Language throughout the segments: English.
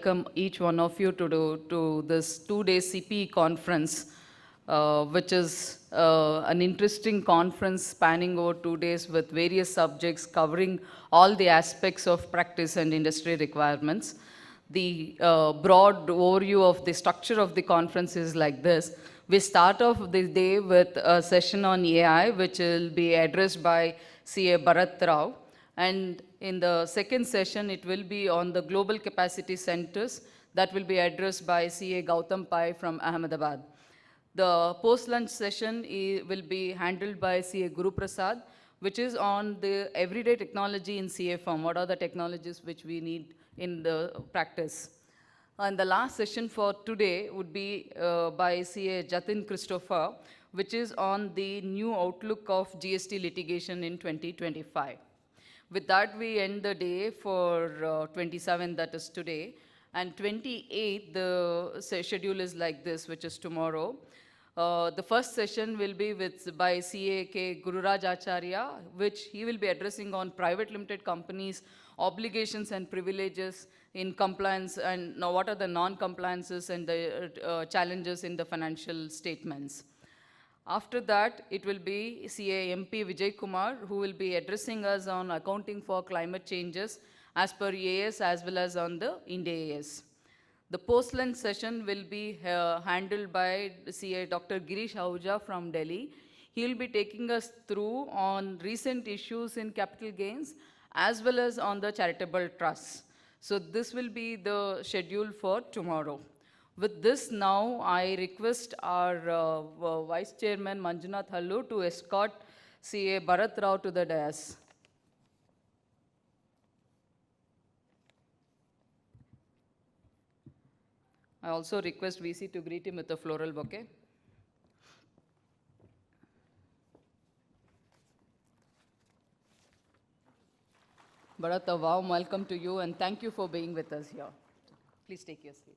welcome each one of you to this two-day CPE conference, which is an interesting conference spanning over 2 days with various subjects covering all the aspects of practice and industry requirements. The broad overview of the structure of the conference is like this. We start off the day with a session on AI, which will be addressed by CA Bharath Rao. And in the second session, it will be on the global capacity centers that will be addressed by CA Gautam Pai from Ahmedabad. The post-lunch session will be handled by CA Guru Prasad, which is on the everyday technology in CA firm. What are the technologies which we need in the practice? And the last session for today would be by CA Jatin Christopher, which is on the new outlook of GST litigation in 2025. With that, we end the day for 27, that is today. And 28, the schedule is like this, which is tomorrow. The first session will be by CAK Gururaj Acharya, which he will be addressing on private limited companies, obligations and privileges in compliance, and what are the non-compliances and the challenges in the financial statements. After that, it will be CA MP Vijay Kumar, who will be addressing us on accounting for climate changes as per EAS as well as on the Ind AS. The post-lunch session will be handled by CA Dr. Girish Ahuja from Delhi. He will be taking us through on recent issues in capital gains as well as on the charitable trusts. So this will be the schedule for tomorrow. With this now, I request our Vice Chairman Manjunath Hallu to escort CA Bharath Rao to the dais. I also request VC to greet him with a floral bouquet. Bharath, a warm welcome to you and thank you for being with us here. Please take your seat.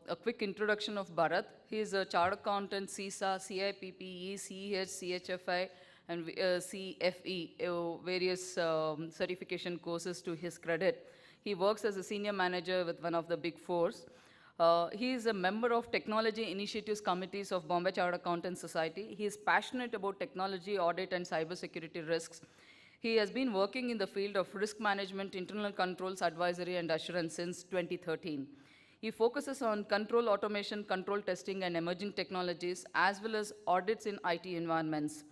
A quick introduction of Bharath. He is a chartered accountant, CISA, CIPPE, CEH, CHFI, and CFE, various certification courses to his credit. He works as a senior manager with one of the big fours. He is a member of Technology Initiatives Committees of Bombay Chartered Accountants Society. He is passionate about technology, audit, and cybersecurity risks. He has been working in the field of risk management, internal controls, advisory, and assurance since 2013. He focuses on control automation, control testing, and emerging technologies, as well as audits in IT environments.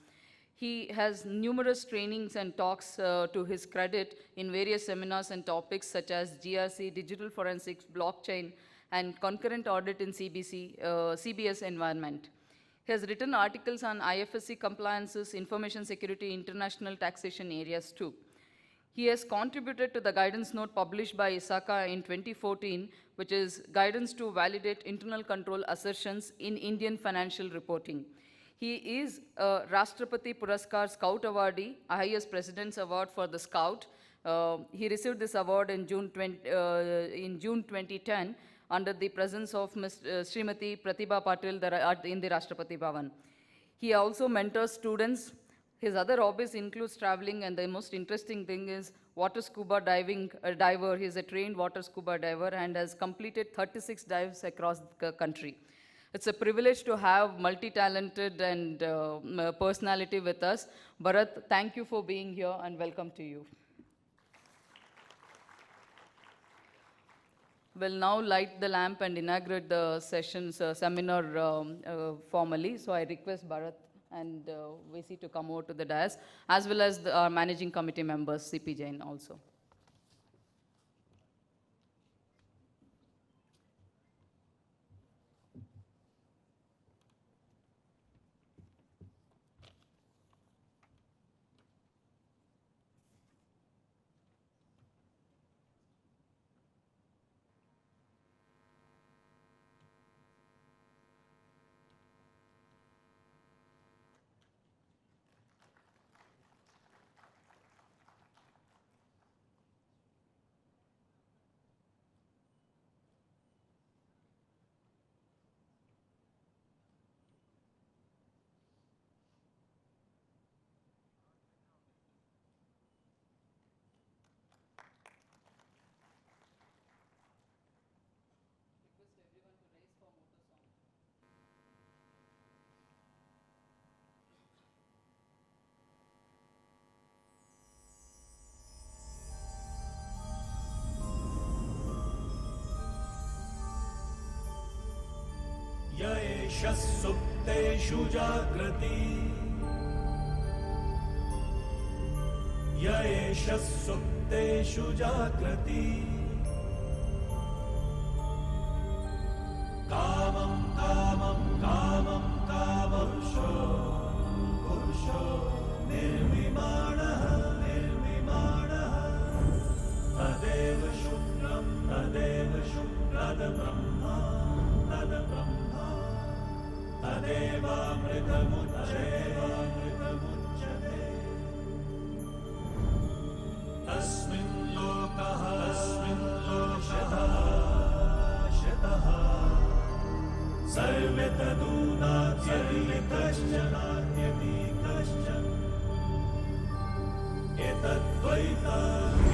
He has numerous trainings and talks to his credit in various seminars and topics such as GRC, digital forensics, blockchain, and concurrent audit in CBS environment. He has written articles on IFSC compliances, information security, international taxation areas too. He has contributed to the guidance note published by ISACA in 2014, which is Guidance to Validate Internal Control Assertions in Indian Financial Reporting. He is a Rashtrapati Puraskar Scout Awardee, a highest President's Award for the Scout. He received this award in June 2010 under the presence of Ms. Srimati Pratibha Patil in the Rashtrapati Bhavan. He also mentors students. His other hobbies include traveling, and the most interesting thing is water scuba diving diver. He's a trained water scuba diver and has completed 36 dives across the country. It's a privilege to have multi-talented and personality with us. Bharath, thank you for being here and welcome to you. We'll now light the lamp and inaugurate the seminar formally. So I request Bharath and VC to come over to the dais, as well as our managing committee members, CP Jain also. एष सुप्तेषु जाग्रति य एष सुप्तेषु जाग्रति कामं कामं कामं कामपुरुषो पुरुषो निर्विमाणः निर्विमाणः तदेव शुक्रं तद्ब्रह्मा तदेवामृतमुच्यते तस्मिन् लोकः शतः सर्वे तदूनात्यपि कश्चन एतद्वैता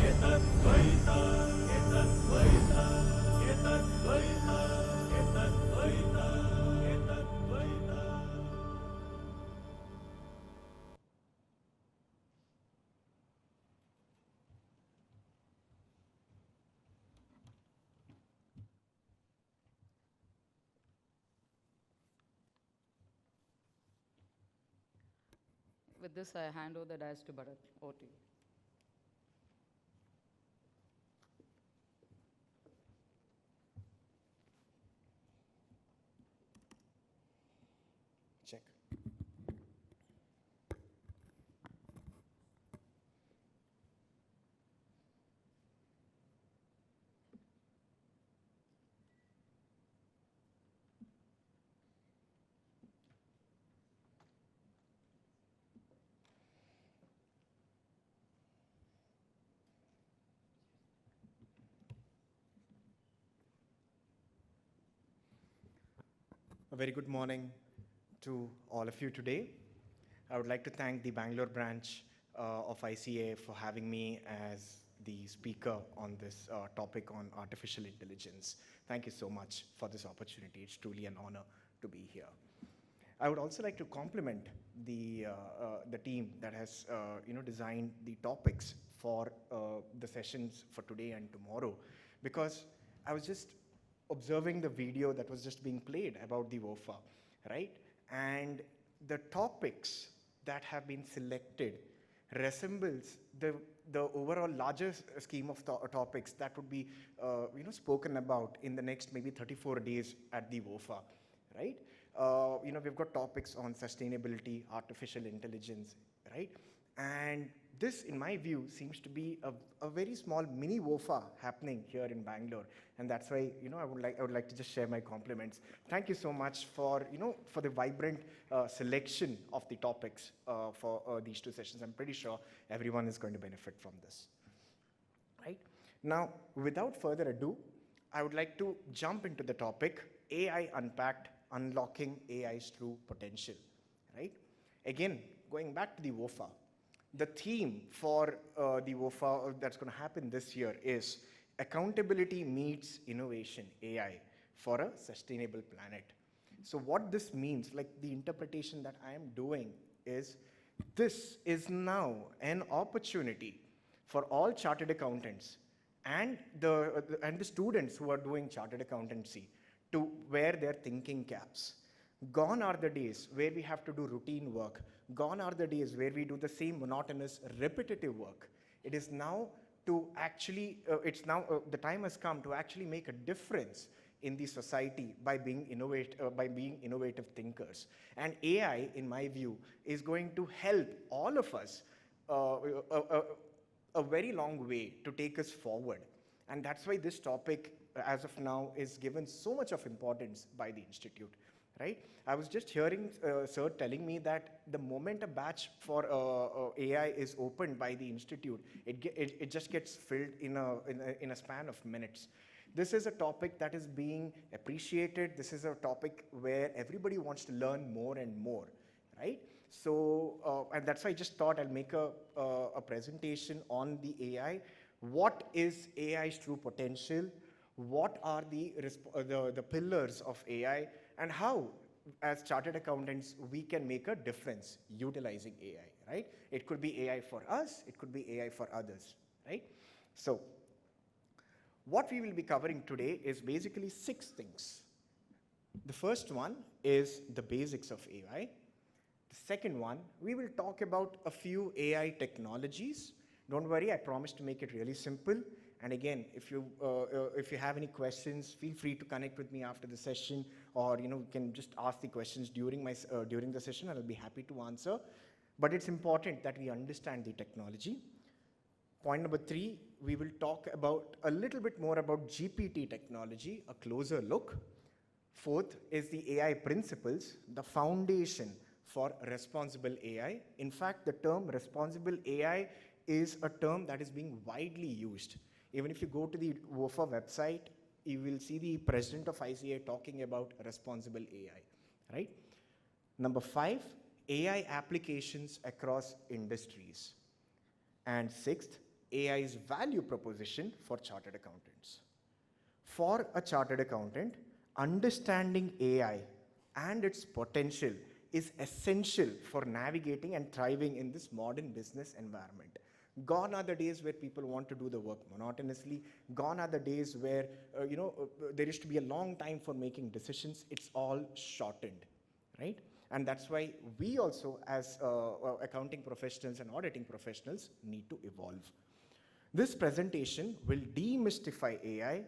एतद्वैता एतद्वैता एतद्वैता एतद्वैता एतद्वैता. With this, I hand over the dice to Bharath. Over to you. Check. A very good morning to all of you today. I would like to thank the Bangalore branch of ICA for having me as the speaker on this topic on artificial intelligence. Thank you so much for this opportunity. It's truly an honor to be here. I would also like to compliment the team that has designed the topics for the sessions for today and tomorrow, because I was just observing the video that was just being played about the WOFA, right? And the topics that have been selected resembles the overall larger scheme of topics that would be spoken about in the next maybe 34 days at the WOFA, right? We've got topics on sustainability, artificial intelligence, right? And this, in my view, seems to be a very small mini WOFA happening here in Bangalore, and that's why I would like to just share my compliments. Thank you so much for the vibrant selection of the topics for these two sessions. I'm pretty sure everyone is going to benefit from this. Right now, without further ado, I would like to jump into the topic: AI Unpacked, Unlocking AI's True Potential. Right? Again, going back to the WOFA. The theme for the WOFA that's going to happen this year is Accountability Meets Innovation, AI, for a Sustainable Planet. So what this means, like the interpretation that I am doing, is this is now an opportunity for all chartered accountants and the students who are doing chartered accountancy to wear their thinking caps. Gone are the days where we have to do routine work. Gone are the days where we do the same monotonous, repetitive work. It is now to actually, the time has come to actually make a difference in the society by being innovative thinkers. And AI, in my view, is going to help all of us a very long way to take us forward. And that's why this topic, as of now, is given so much of importance by the Institute. Right? I was just hearing Sir telling me that the moment a batch for AI is opened by the Institute, it just gets filled in a span of minutes. This is a topic that is being appreciated. This is a topic where everybody wants to learn more and more, right? So, and that's why I just thought I'll make a presentation on the AI. What is AI's true potential? What are the pillars of AI? And how, as chartered accountants, we can make a difference utilizing AI, right? It could be AI for us, it could be AI for others, right? So, what we will be covering today is basically 6 things. The first one is the basics of AI. The second one, we will talk about a few AI technologies. Don't worry, I promise to make it really simple. And again, if you have any questions, feel free to connect with me after the session, or you can just ask the questions during during the session, and I'll be happy to answer. But it's important that we understand the technology. Point number 3, we will talk about a little bit more about GPT technology, a closer look. Fourth is the AI principles, the foundation for responsible AI. In fact, the term responsible AI is a term that is being widely used. Even if you go to the WOFA website, you will see the president of ICA talking about responsible AI, right? Number 5, AI applications across industries. And 6th, AI's value proposition for chartered accountants. For a chartered accountant, understanding AI and its potential is essential for navigating and thriving in this modern business environment. Gone are the days where people want to do the work monotonously. Gone are the days where there used to be a long time for making decisions. It's all shortened, right? And that's why we also, as accounting professionals and auditing professionals, need to evolve. This presentation will demystify AI,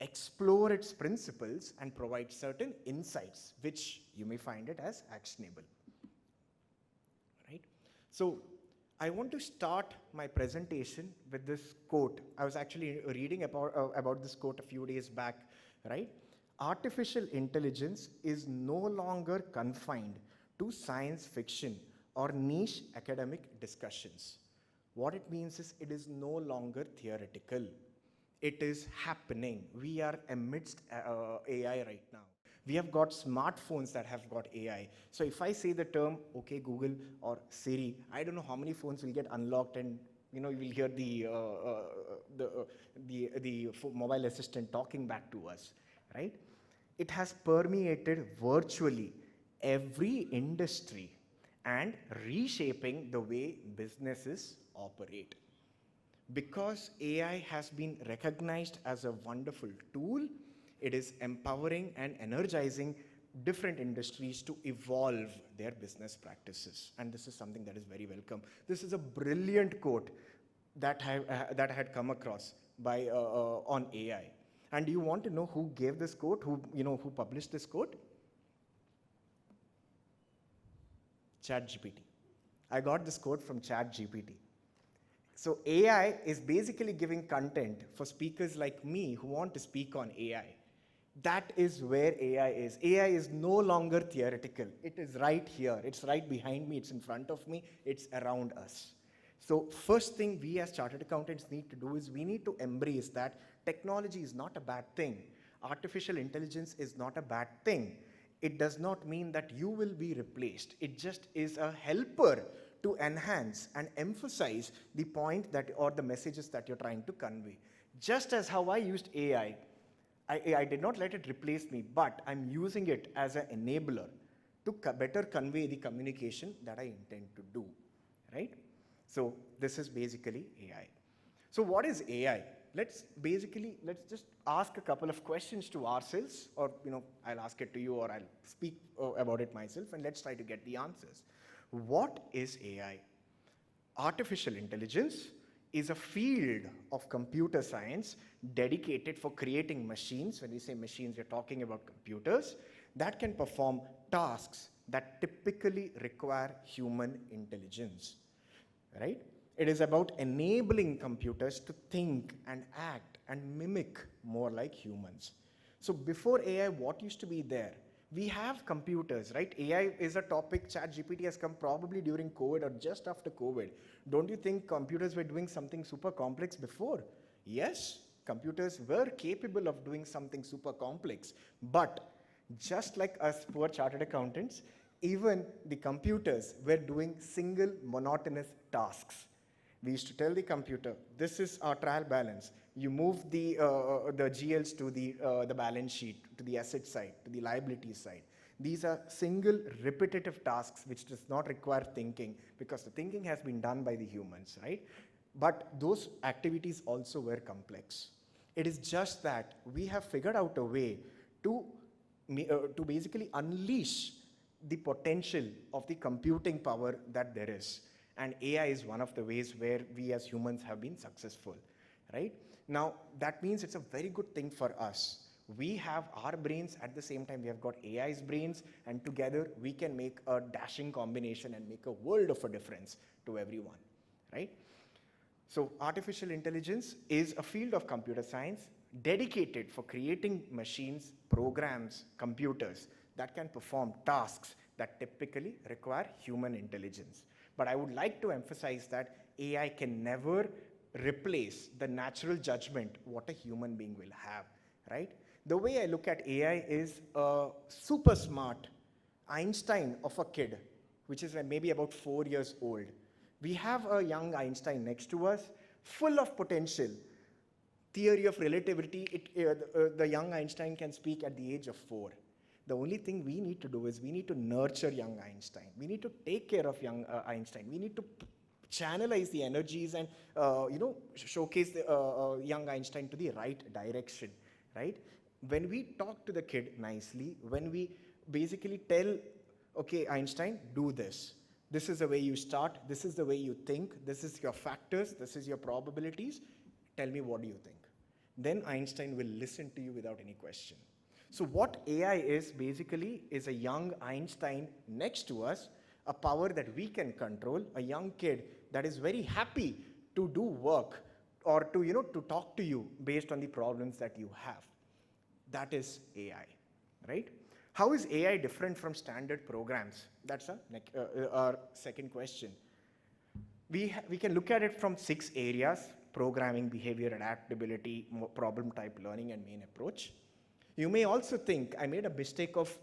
explore its principles, and provide certain insights, which you may find it as actionable. Right? So I want to start my presentation with this quote. I was actually reading about this quote a few days back, right? Artificial intelligence is no longer confined to science fiction or niche academic discussions. What it means is it is no longer theoretical. It is happening. We are amidst AI right now. We have got smartphones that have got AI. So if I say the term, okay, Google or Siri, I don't know how many phones will get unlocked, and you will hear the mobile assistant talking back to us, right? It has permeated virtually every industry and reshaping the way businesses operate. Because AI has been recognized as a wonderful tool, it is empowering and energizing different industries to evolve their business practices. And this is something that is very welcome. This is a brilliant quote that I had come across on AI. And do you want to know who gave this quote? Who published this quote? ChatGPT. I got this quote from ChatGPT. So AI is basically giving content for speakers like me who want to speak on AI. That is where AI is. AI is no longer theoretical. It is right here. It's right behind me. It's in front of me. It's around us. So first thing we as chartered accountants need to do is we need to embrace that technology is not a bad thing. Artificial intelligence is not a bad thing. It does not mean that you will be replaced. It just is a helper to enhance and emphasize the point that or the messages that you're trying to convey. Just as how I used AI, I did not let it replace me, but I'm using it as an enabler to better convey the communication that I intend to do, right? So this is basically AI. So what is AI? Let's just ask a couple of questions to ourselves, or I'll ask it to you, or I'll speak about it myself, and let's try to get the answers. What is AI? Artificial intelligence is a field of computer science dedicated for creating machines. When we say machines, we're talking about computers that can perform tasks that typically require human intelligence, right? It is about enabling computers to think and act and mimic more like humans. So before AI, what used to be there? We have computers, right? AI is a topic. ChatGPT has come probably during COVID or just after COVID. Don't you think computers were doing something super complex before? Yes, computers were capable of doing something super complex. But just like us poor chartered accountants, even the computers were doing single monotonous tasks. We used to tell the computer, this is our trial balance. You move the GLs to the balance sheet, to the asset side, to the liability side. These are single repetitive tasks which does not require thinking, because the thinking has been done by the humans, right? But those activities also were complex. It is just that we have figured out a way to to basically unleash the potential of the computing power that there is. And AI is one of the ways where we as humans have been successful, right? Now, that means it's a very good thing for us. We have our brains, at the same time we have got AI's brains, and together we can make a dashing combination and make a world of a difference to everyone, right? So artificial intelligence is a field of computer science dedicated for creating machines, programs, computers that can perform tasks that typically require human intelligence. But I would like to emphasize that AI can never replace the natural judgment what a human being will have, right? The way I look at AI is a super smart Einstein of a kid, which is maybe about 4 years old. We have a young Einstein next to us, full of potential. Theory of relativity, the young Einstein can speak at the age of 4. The only thing we need to do is we need to nurture young Einstein. We need to take care of young Einstein. We need to channelize the energies and showcase the young Einstein to the right direction, right? When we talk to the kid nicely, when we basically tell, okay, Einstein, do this. This is the way you start. This is the way you think. This is your factors. This is your probabilities. Tell me, what do you think? Then Einstein will listen to you without any question. So what AI is basically is a young Einstein next to us, a power that we can control, a young kid that is very happy to do work or to talk to you based on the problems that you have. That is AI, right? How is AI different from standard programs? That's our second question. We can look at it from 6 areas: programming, behavior, adaptability, problem type learning, and main approach. You may also think I made a mistake of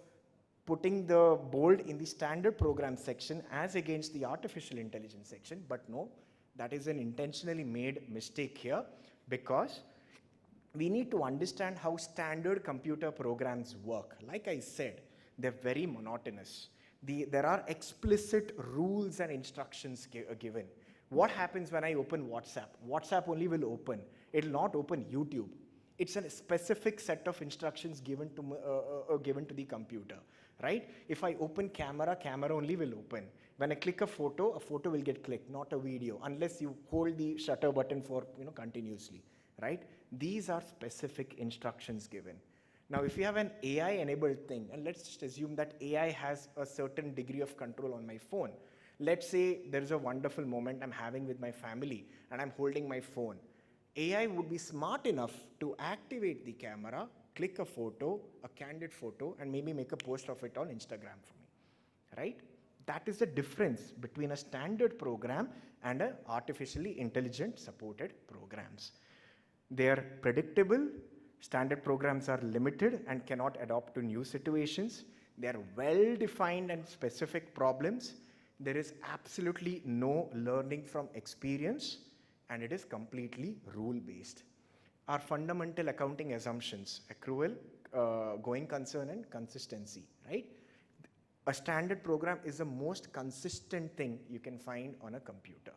putting the bold in the standard program section as against the artificial intelligence section, but no, that is an intentionally made mistake here, because we need to understand how standard computer programs work. Like I said, they're very monotonous. There are explicit rules and instructions given. What happens when I open WhatsApp? WhatsApp only will open. It will not open YouTube. It's a specific set of instructions given to the computer, right? If I open camera, camera only will open. When I click a photo will get clicked, not a video, unless you hold the shutter button for continuously, right? These are specific instructions given. Now, if you have an AI-enabled thing, and let's just assume that AI has a certain degree of control on my phone. Let's say there is a wonderful moment I'm having with my family, and I'm holding my phone. AI would be smart enough to activate the camera, click a photo, a candid photo, and maybe make a post of it on Instagram for me, right? That is the difference between a standard program and an artificially intelligent supported programs. They are predictable. Standard programs are limited and cannot adapt to new situations. They are well-defined and specific problems. There is absolutely no learning from experience, and it is completely rule-based. Our fundamental accounting assumptions: accrual, going concern, and consistency, right? A standard program is the most consistent thing you can find on a computer.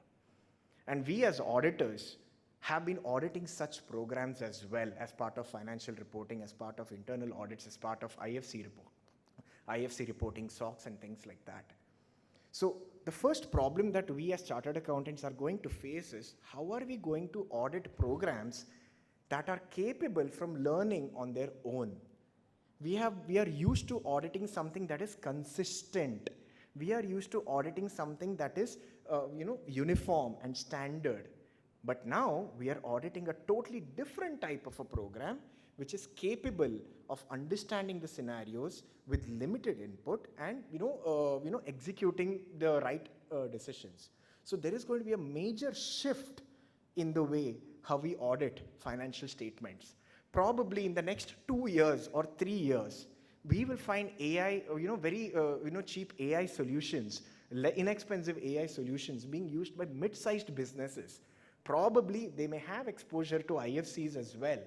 And we as auditors have been auditing such programs as well, as part of financial reporting, as part of internal audits, as part of IFC reporting, SOX, and things like that. So the first problem that we as chartered accountants are going to face is, how are we going to audit programs that are capable from learning on their own? We are used to auditing something that is consistent. We are used to auditing something that is uniform and standard. But now we are auditing a totally different type of a program, which is capable of understanding the scenarios with limited input and executing the right decisions. So there is going to be a major shift in the way how we audit financial statements. Probably in the next 2 years or 3 years, we will find AI, very cheap AI solutions, inexpensive AI solutions being used by mid-sized businesses. Probably they may have exposure to IFCs as well.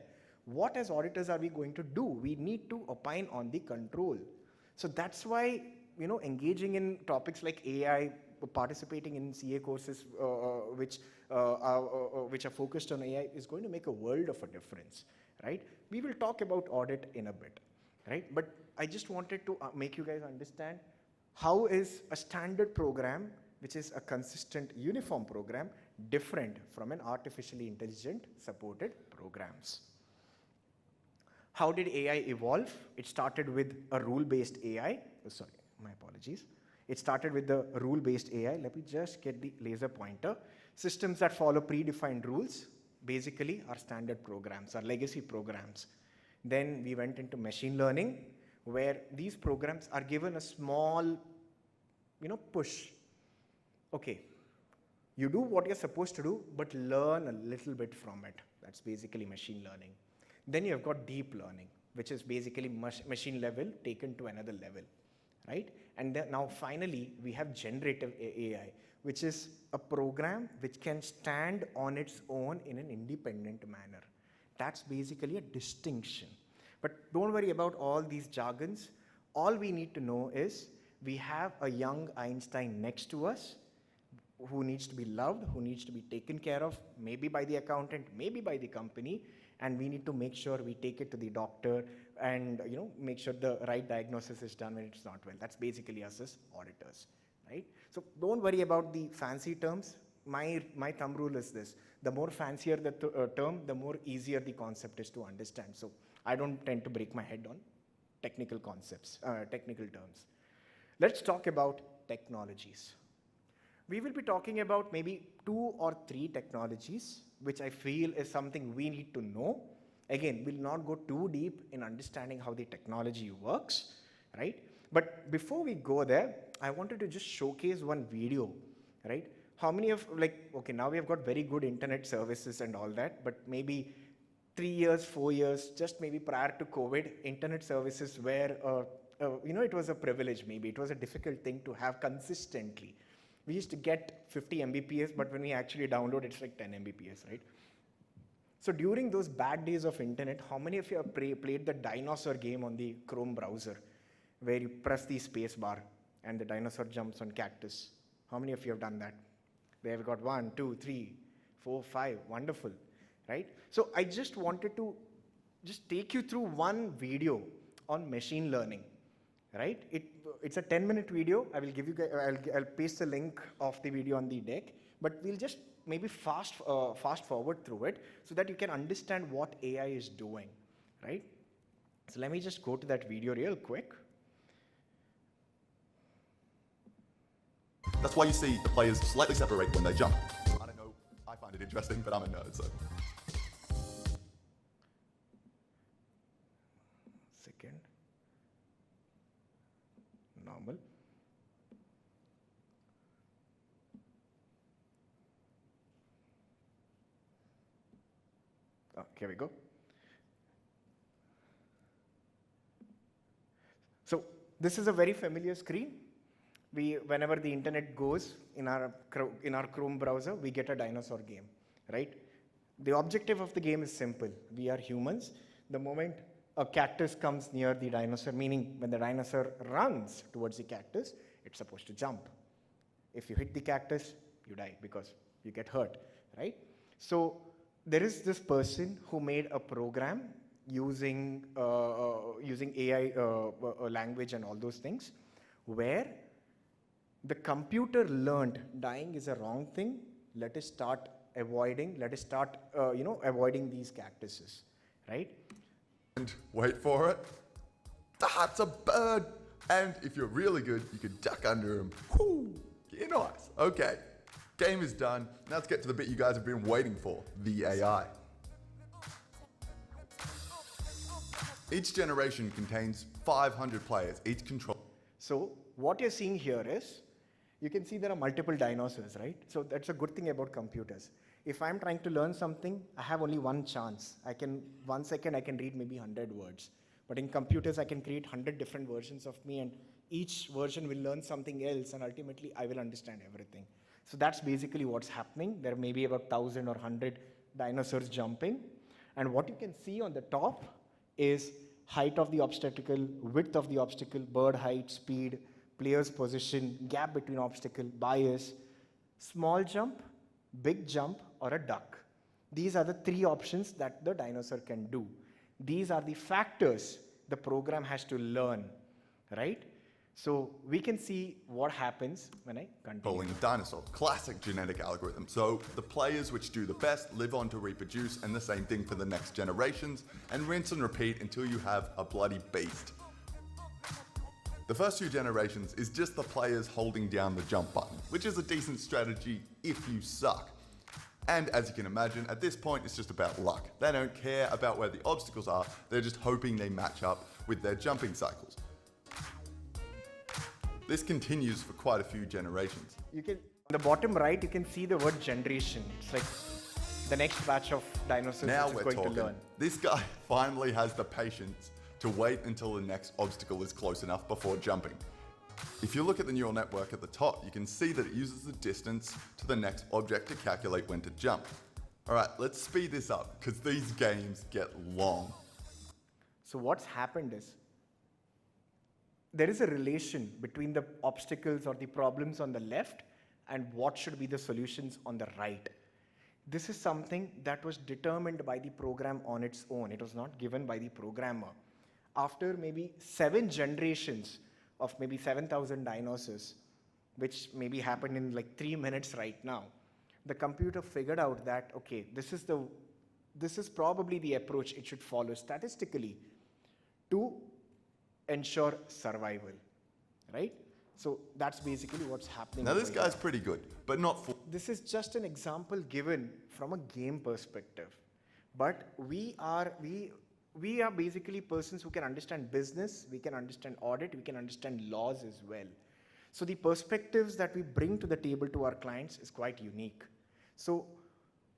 What as auditors are we going to do? We need to opine on the control. So that's why engaging in topics like AI, participating in CA courses which are focused on AI is going to make a world of a difference, right? We will talk about audit in a bit. right? But I just wanted to make you guys understand how is a standard program, which is a consistent uniform program, different from an artificially intelligent supported programs. How did AI evolve? It started with a rule-based AI. Oh, sorry, my apologies. It started with the rule-based AI. Let me just get the laser pointer. Systems that follow predefined rules basically are standard programs, are legacy programs. Then we went into machine learning, where these programs are given a small, push. Okay, you do what you're supposed to do, but learn a little bit from it. That's basically machine learning. Then you have got deep learning, which is basically machine level taken to another level, right? And then now finally, we have generative AI, which is a program which can stand on its own in an independent manner. That's basically a distinction. But don't worry about all these jargons. All we need to know is we have a young Einstein next to us who needs to be loved, who needs to be taken care of, maybe by the accountant, maybe by the company, and we need to make sure we take it to the doctor and make sure the right diagnosis is done when it's not well. That's basically us as auditors, right? So don't worry about the fancy terms. My thumb rule is this: the more fancier the term, the more easier the concept is to understand. So I don't tend to break my head on technical concepts, technical terms. Let's talk about technologies. We will be talking about maybe 2 or 3 technologies, which I feel is something we need to know. Again, we'll not go too deep in understanding how the technology works, right? But before we go there, I wanted to just showcase one video, right? How many of, okay, now we have got very good internet services and all that, but maybe 3 years, 4 years, just maybe prior to COVID, internet services were, it was a privilege maybe. It was a difficult thing to have consistently. We used to get 50 Mbps, but when we actually download, it's like 10 Mbps, right? So during those bad days of internet, how many of you have played the dinosaur game on the Chrome browser, where you press the space bar and the dinosaur jumps on cactus? How many of you have done that? There we got 1, 2, 3, 4, 5, wonderful, right? So I just wanted to just take you through one video on machine learning, right? It's a 10-minute video. I will give you guys, I'll paste the link of the video on the deck, but we'll just maybe fast forward through it so that you can understand what AI is doing, right? So let me just go to that video real quick. That's why you see the players slightly separate when they jump. I don't know, I find it interesting, but I'm a nerd, so. Second. Normal. Here we go. So this is a very familiar screen. Whenever the internet goes in our Chrome browser, we get a dinosaur game, right? The objective of the game is simple. We are humans. The moment a cactus comes near the dinosaur, meaning when the dinosaur runs towards the cactus, it's supposed to jump. If you hit the cactus, you die because you get hurt, right? So there is this person who made a program using AI language and all those things, where the computer learned dying is a wrong thing. Let us start avoiding these cactuses, right? And wait for it. That's a bird. And if you're really good, you can duck under him. Whoo, you're nice. Okay, game is done. Now let's get to the bit you guys have been waiting for, the AI. Each generation contains 500 players, each control. So what you're seeing here is, you can see there are multiple dinosaurs, right? So that's a good thing about computers. If I'm trying to learn something, I have only one chance. 1 second I can read maybe 100 words. But in computers, I can create 100 different versions of me, and each version will learn something else, and ultimately I will understand everything. So that's basically what's happening. There may be about 1,000 or 100 dinosaurs jumping. And what you can see on the top is height of the obstacle, width of the obstacle, bird height, speed, player's position, gap between obstacle, bias, small jump, big jump, or a duck. These are the 3 options that the dinosaur can do. These are the factors the program has to learn, right? So we can see what happens when I continue. Calling a dinosaur, classic genetic algorithm. So the players which do the best live on to reproduce, and the same thing for the next generations, and rinse and repeat until you have a bloody beast. The first few generations is just the players holding down the jump button, which is a decent strategy if you suck. And as you can imagine, at this point it's just about luck. They don't care about where the obstacles are, they're just hoping they match up with their jumping cycles. This continues for quite a few generations. You can, on the bottom right, you can see the word generation. It's like the next batch of dinosaurs Now which is we're going talking. to learn. This guy finally has the patience to wait until the next obstacle is close enough before jumping. If you look at the neural network at the top, you can see that it uses the distance to the next object to calculate when to jump. All right, let's speed this up because these games get long. So what's happened is, there is a relation between the obstacles or the problems on the left and what should be the solutions on the right. This is something that was determined by the program on its own. It was not given by the programmer. After maybe 7 generations of maybe 7,000 dinosaurs, which maybe happened in like 3 minutes right now, the computer figured out that, okay, this is probably the approach it should follow statistically to ensure survival, right? So that's basically what's happening. Now this over guy's here. pretty good, but not full. This is just an example given from a game perspective, but we are basically persons who can understand business, we can understand audit, we can understand laws as well. So the perspectives that we bring to the table to our clients is quite unique. So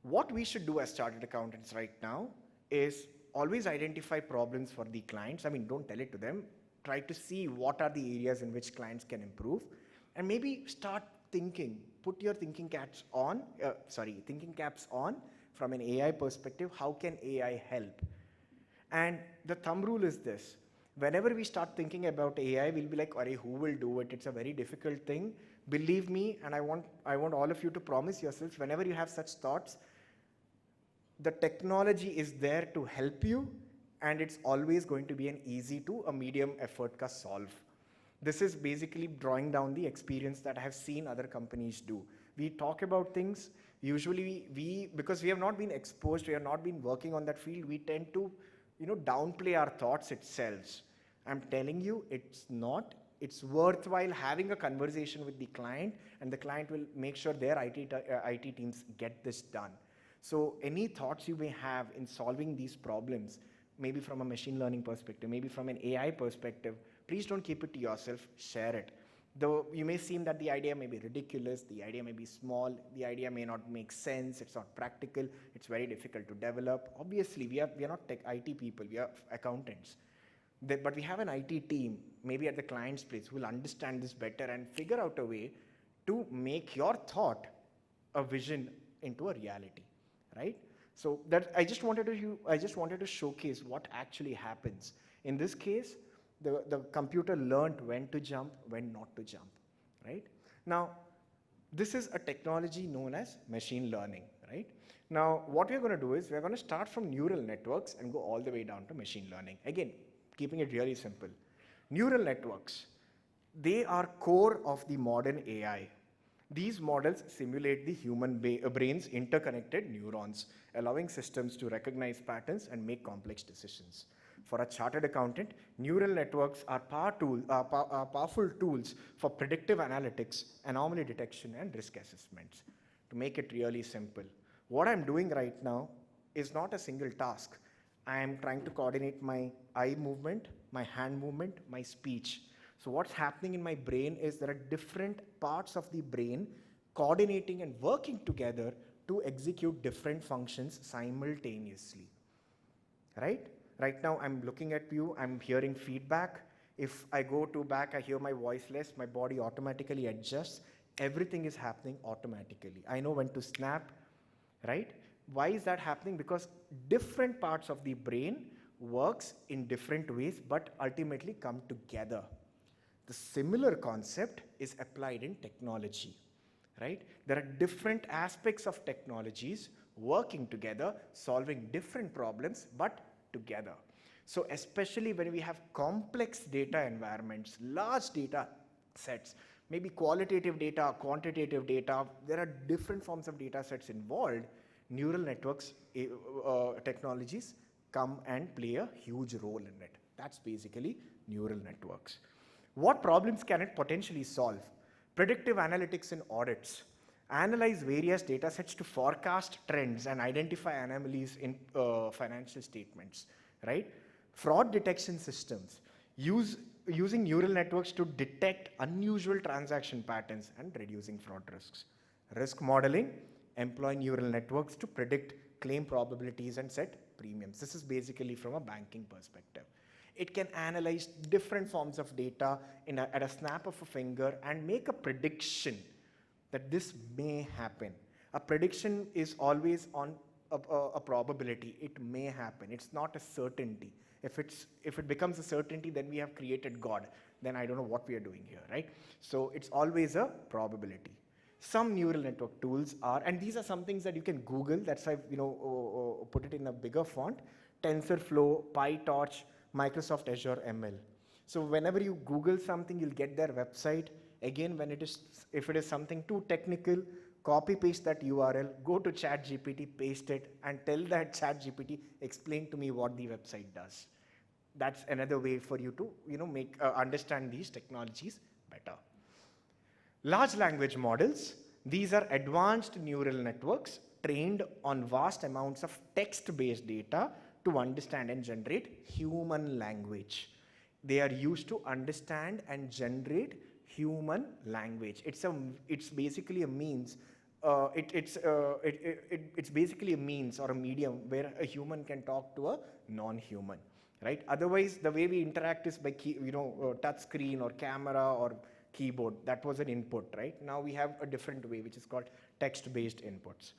what we should do as chartered accountants right now is always identify problems for the clients. I mean, don't tell it to them. Try to see what are the areas in which clients can improve, and maybe start thinking. Put your thinking caps on from an AI perspective. How can AI help? And the thumb rule is this: whenever we start thinking about AI, we'll be like, "Arey, who will do it? It's a very difficult thing." Believe me, and I want all of you to promise yourselves, whenever you have such thoughts, the technology is there to help you, and it's always going to be an easy to a medium effort ka solve. This is basically drawing down the experience that I have seen other companies do. We talk about things, usually because we have not been exposed, we have not been working on that field, we tend to downplay our thoughts itself. I'm telling you, it's worthwhile having a conversation with the client, and the client will make sure their IT teams get this done. So any thoughts you may have in solving these problems, maybe from a machine learning perspective, maybe from an AI perspective, please don't keep it to yourself, share it. Though you may seem that the idea may be ridiculous, the idea may be small, the idea may not make sense, it's not practical, it's very difficult to develop. Obviously, we are not IT people, we are accountants. But we have an IT team, maybe at the client's place, who will understand this better and figure out a way to make your thought a vision into a reality, right? So that I just wanted to showcase what actually happens. In this case, the computer learned when to jump, when not to jump, right? Now, this is a technology known as machine learning, right? Now, what we're going to do is we're going to start from neural networks and go all the way down to machine learning. Again, keeping it really simple. Neural networks, they are core of the modern AI. These models simulate the human brain's interconnected neurons, allowing systems to recognize patterns and make complex decisions. For a chartered accountant, neural networks are powerful tools for predictive analytics, anomaly detection, and risk assessments. To make it really simple, what I'm doing right now is not a single task. I am trying to coordinate my eye movement, my hand movement, my speech. So what's happening in my brain is there are different parts of the brain coordinating and working together to execute different functions simultaneously, right? Right now, I'm looking at you, I'm hearing feedback. If I go to back, I hear my voice less, my body automatically adjusts. Everything is happening automatically. I know when to snap, right? Why is that happening? Because different parts of the brain works in different ways, but ultimately come together. The similar concept is applied in technology, right? There are different aspects of technologies working together, solving different problems, but together. So especially when we have complex data environments, large data sets, maybe qualitative data, quantitative data, there are different forms of data sets involved, neural networks technologies come and play a huge role in it. That's basically neural networks. What problems can it potentially solve? Predictive analytics in audits. Analyze various data sets to forecast trends and identify anomalies in financial statements, right? Fraud detection systems. Using neural networks to detect unusual transaction patterns and reducing fraud risks. Risk modeling. Employ neural networks to predict claim probabilities and set premiums. This is basically from a banking perspective. It can analyze different forms of data at a snap of a finger and make a prediction that this may happen. A prediction is always on a probability. It may happen. It's not a certainty. If it becomes a certainty, then we have created God. Then I don't know what we are doing here, right? So it's always a probability. Some neural network tools are, and these are some things that you can Google. That's why I've put it in a bigger font. TensorFlow, PyTorch, Microsoft Azure ML. So whenever you Google something, you'll get their website. Again, if it is something too technical, copy paste that URL, go to ChatGPT, paste it, and tell that ChatGPT, explain to me what the website does. That's another way for you to understand these technologies better. Large language models. These are advanced neural networks trained on vast amounts of text-based data to understand and generate human language. They are used to understand and generate human language. It's basically a means. It's basically a means or a medium where a human can talk to a non-human, right? Otherwise, the way we interact is by touch screen or camera or keyboard. That was an input, right? Now we have a different way, which is called text-based inputs.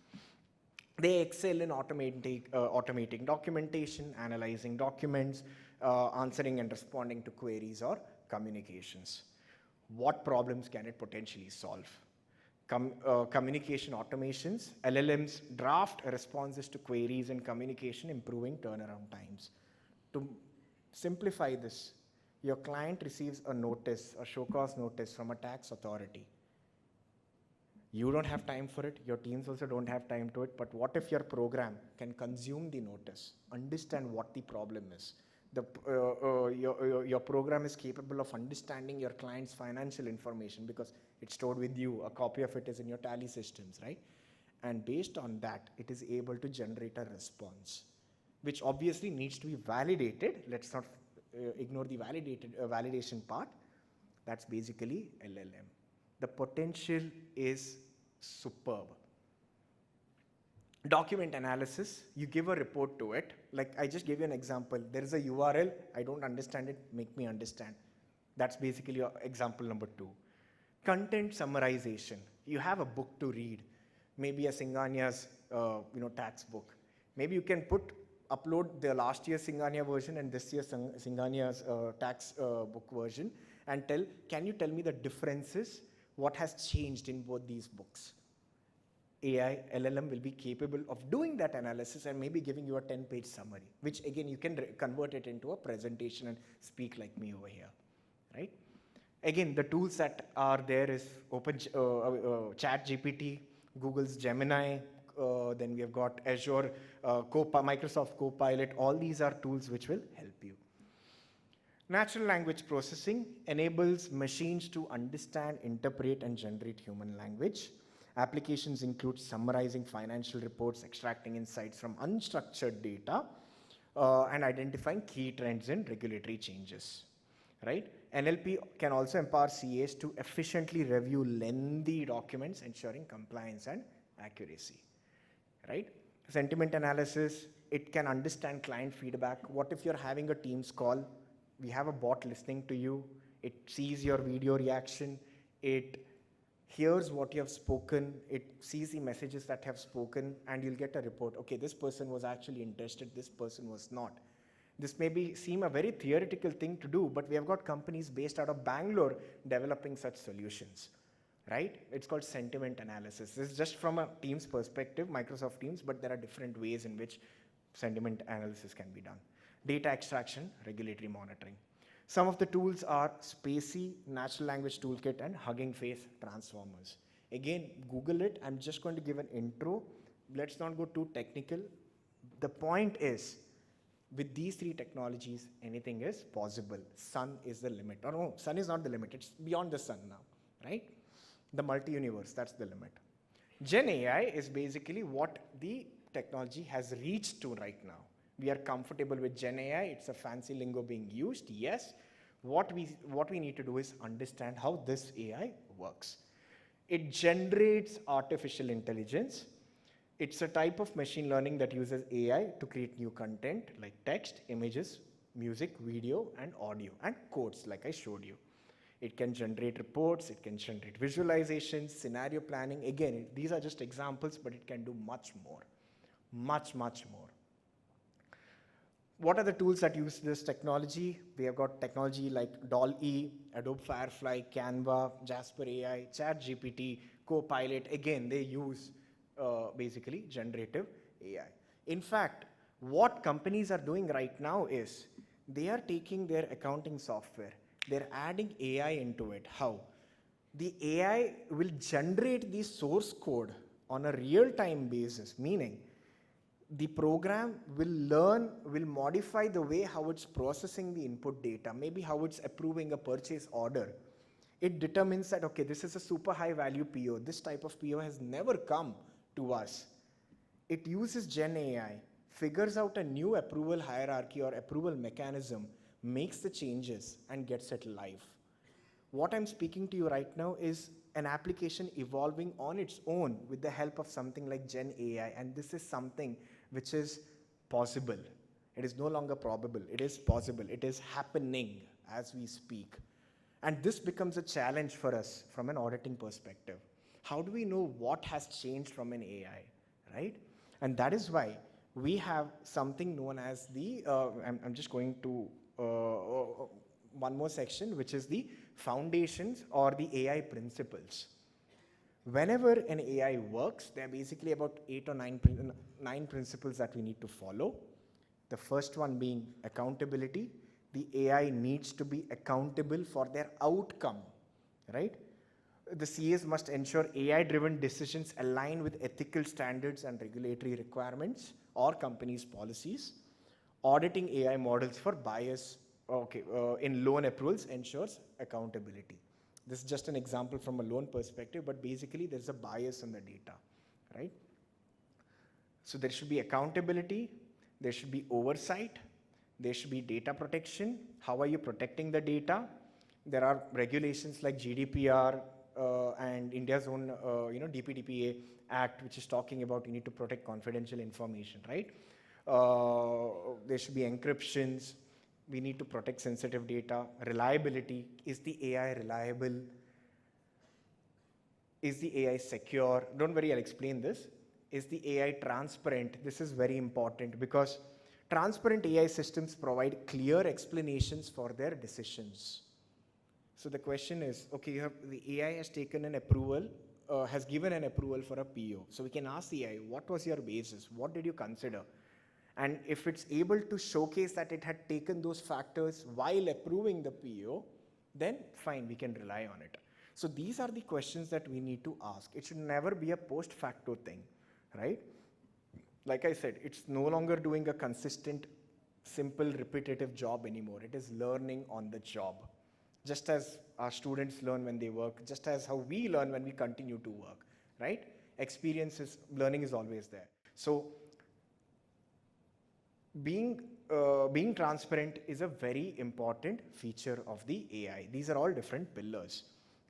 They excel in automating documentation, analyzing documents, answering and responding to queries or communications. What problems can it potentially solve? Communication automations. LLMs draft responses to queries and communication, improving turnaround times. To simplify this, your client receives a notice, a show cause notice from a tax authority. You don't have time for it, your teams also don't have time to it, but what if your program can consume the notice, understand what the problem is? Your program is capable of understanding your client's financial information because it's stored with you, a copy of it is in your tally systems, right? And based on that, it is able to generate a response, which obviously needs to be validated. Let's not ignore the validation part. That's basically LLM. The potential is superb. Document analysis, you give a report to it. Like I just gave you an example. There is a URL, I don't understand it, make me understand. That's basically example number 2. Content summarization. You have a book to read, maybe a Singhania's tax book. Maybe you can upload the last year's Singhania version and this year's Singhania's tax book version and can you tell me the differences? What has changed in both these books? AI, LLM will be capable of doing that analysis and maybe giving you a 10-page summary, which again, you can convert it into a presentation and speak like me over here, right? Again, the tools that are there is ChatGPT, Google's Gemini, then we have got Azure, Microsoft Copilot. All these are tools which will help you. Natural language processing enables machines to understand, interpret, and generate human language. Applications include summarizing financial reports, extracting insights from unstructured data, and identifying key trends in regulatory changes, right? NLP can also empower CAs to efficiently review lengthy documents, ensuring compliance and accuracy, right? Sentiment analysis, it can understand client feedback. What if you're having a Teams call? We have a bot listening to you. It sees your video reaction. It hears what you have spoken. It sees the messages that have spoken, and you'll get a report. Okay, this person was actually interested. This person was not. This may seem a very theoretical thing to do, but we have got companies based out of Bangalore developing such solutions, right? It's called sentiment analysis. This is just from a Teams perspective, Microsoft Teams, but there are different ways in which sentiment analysis can be done. data extraction, regulatory monitoring. Some of the tools are Spacey, Natural Language Toolkit, and Hugging Face Transformers. Again, Google it. I'm just going to give an intro. Let's not go too technical. The point is, with these three technologies, anything is possible. Sun is the limit. Or no, sun is not the limit. It's beyond the sun now, right? The multi-universe, that's the limit. Gen AI is basically what the technology has reached to right now. We are comfortable with Gen AI. It's a fancy lingo being used, yes. What we need to do is understand how this AI works. It generates artificial intelligence. It's a type of machine learning that uses AI to create new content like text, images, music, video, and audio, and codes like I showed you. It can generate reports, it can generate visualizations, scenario planning. Again, these are just examples, but it can do much more, much more. What are the tools that use this technology? We have got technology like DALL-E, Adobe Firefly, Canva, Jasper AI, ChatGPT, Copilot. Again, they use basically generative AI. In fact, what companies are doing right now is they are taking their accounting software, they're adding AI into it. How? The AI will generate the source code on a real-time basis, meaning the program will learn, will modify the way how it's processing the input data, maybe how it's approving a purchase order. It determines that, okay, this is a super high value PO. This type of PO has never come to us. It uses Gen AI, figures out a new approval hierarchy or approval mechanism, makes the changes, and gets it live. What I'm speaking to you right now is an application evolving on its own with the help of something like Gen AI, and this is something which is possible. It is no longer probable. It is possible. It is happening as we speak. And this becomes a challenge for us from an auditing perspective. How do we know what has changed from an AI, right? And that is why we have something known as the, I'm just going to one more section, which is the foundations or the AI principles. Whenever an AI works, there are basically about 8 or 9 principles that we need to follow. The first one being accountability. The AI needs to be accountable for their outcome, right? The CAs must ensure AI-driven decisions align with ethical standards and regulatory requirements or companies' policies. Auditing AI models for bias in loan approvals ensures accountability. This is just an example from a loan perspective, but basically there's a bias in the data, right? So there should be accountability, there should be oversight, there should be data protection. How are you protecting the data? There are regulations like GDPR and India's own DPDPA Act, which is talking about you need to protect confidential information, right? There should be encryptions. We need to protect sensitive data. Reliability. Is the AI reliable? Is the AI secure? Don't worry, I'll explain this. Is the AI transparent? This is very important because transparent AI systems provide clear explanations for their decisions. So the question is, okay, the AI has taken an approval, has given an approval for a PO. So we can ask the AI, what was your basis? What did you consider? And if it's able to showcase that it had taken those factors while approving the PO, then fine, we can rely on it. So these are the questions that we need to ask. It should never be a post facto thing, right? Like I said, it's no longer doing a consistent, simple, repetitive job anymore. It is learning on the job. Just as our students learn when they work, just as how we learn when we continue to work, right? Learning is always there. So being transparent is a very important feature of the AI. These are all different pillars,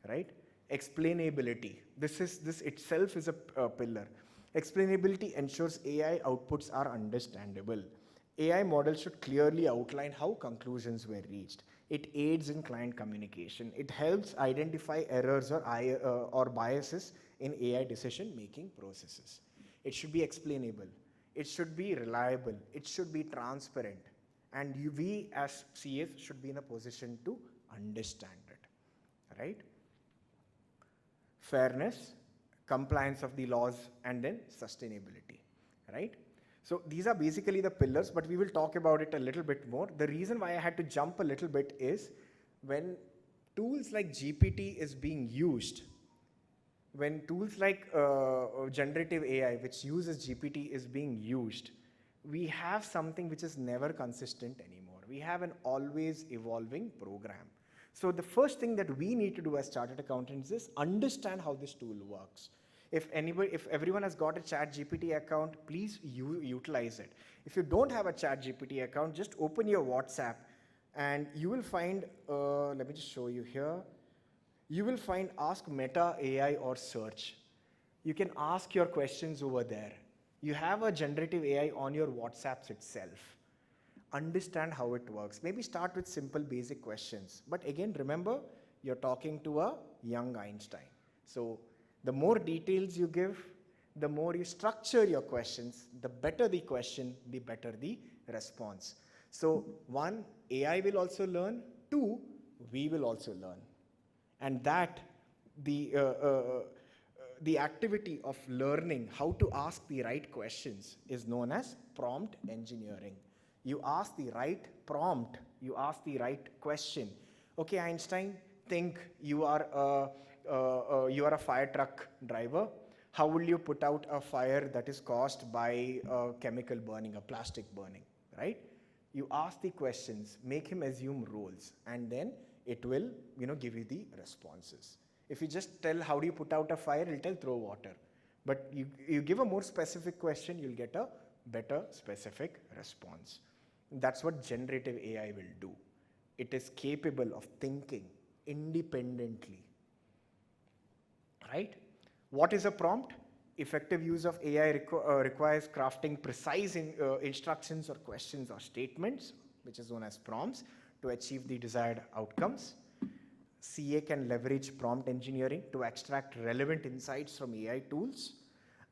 right? Explainability. This itself is a pillar. Explainability ensures AI outputs are understandable. AI models should clearly outline how conclusions were reached. It aids in client communication. It helps identify errors or biases in AI decision-making processes. It should be explainable. It should be reliable. It should be transparent. And we as CAs should be in a position to understand it, right? Fairness, compliance of the laws, and then sustainability, right? So these are basically the pillars, but we will talk about it a little bit more. The reason why I had to jump a little bit is when tools like GPT is being used, when tools like generative AI, which uses GPT, is being used, we have something which is never consistent anymore. We have an always evolving program. So the first thing that we need to do as chartered accountants is understand how this tool works. If everyone has got a Chat GPT account, please utilize it. If you don't have a Chat GPT account, just open your WhatsApp and you will find, let me just show you here. You will find Ask Meta AI or search. You can ask your questions over there. You have a generative AI on your WhatsApps itself. Understand how it works. Maybe start with simple basic questions. But again, remember, you're talking to a young Einstein. So the more details you give, the more you structure your questions, the better the question, the better the response. So one, AI will also learn. Two, we will also learn. And that, the activity of learning how to ask the right questions is known as prompt engineering. You ask the right prompt, you ask the right question. Okay, Einstein, think you are a fire truck driver. How will you put out a fire that is caused by a chemical burning, a plastic burning, right? You ask the questions, make him assume roles, and then it will, give you the responses. If you just tell how do you put out a fire, it'll tell throw water. But you give a more specific question, you'll get a better specific response. That's what generative AI will do. It is capable of thinking independently, right? What is a prompt? Effective use of AI requires crafting precise instructions or questions or statements, which is known as prompts, to achieve the desired outcomes. CA can leverage prompt engineering to extract relevant insights from AI tools.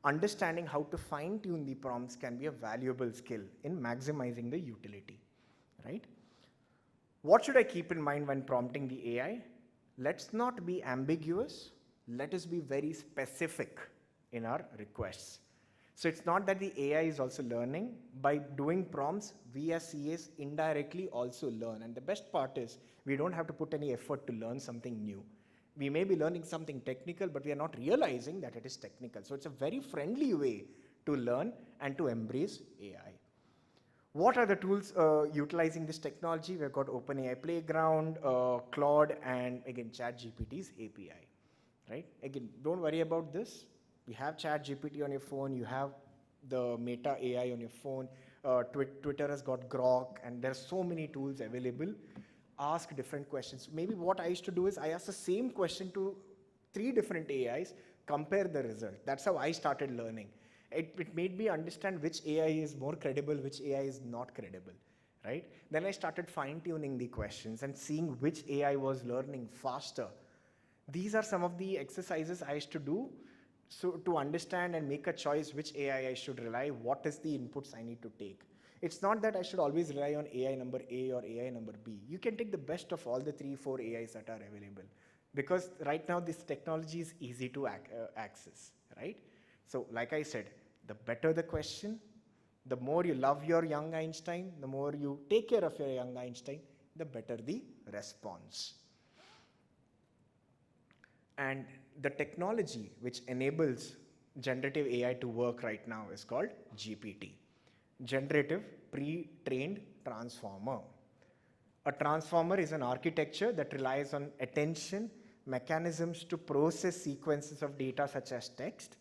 Understanding how to fine-tune the prompts can be a valuable skill in maximizing the utility, right? What should I keep in mind when prompting the AI? Let's not be ambiguous. Let us be very specific in our requests. So it's not that the AI is also learning. By doing prompts, we as CAs indirectly also learn. And the best part is we don't have to put any effort to learn something new. We may be learning something technical, but we are not realizing that it is technical. So it's a very friendly way to learn and to embrace AI. What are the tools utilizing this technology? We've got OpenAI Playground, Claude, and again, ChatGPT's API, right? Again, don't worry about this. You have ChatGPT on your phone, you have the Meta AI on your phone, Twitter has got Grok, and there's so many tools available. Ask different questions. Maybe what I used to do is I asked the same question to 3 different AIs, compare the result. That's how I started learning. It made me understand which AI is more credible, which AI is not credible, right? Then I started fine-tuning the questions and seeing which AI was learning faster. These are some of the exercises I used to do so to understand and make a choice which AI I should rely, what is the inputs I need to take. It's not that I should always rely on AI number A or AI number B. You can take the best of all the 3-4 AIs that are available, because right now this technology is easy to access, right? So like I said, the better the question, the more you love your young Einstein, the more you take care of your young Einstein, the better the response. And the technology which enables generative AI to work right now is called GPT, Generative Pre-trained Transformer. A transformer is an architecture that relies on attention mechanisms to process sequences of data such as text.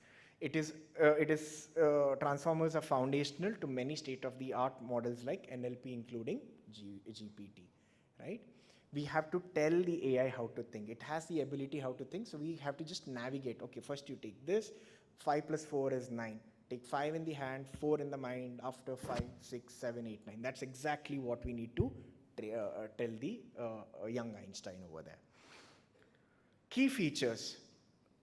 Transformers are foundational to many state-of-the-art models like NLP, including GPT, right? We have to tell the AI how to think. It has the ability how to think, so we have to just navigate. Okay, first you take this, 5 plus 4 is 9. Take 5 in the hand, 4 in the mind, after 5, 6, 7, 8, 9. That's exactly what we need to tell the young Einstein over there. Key features.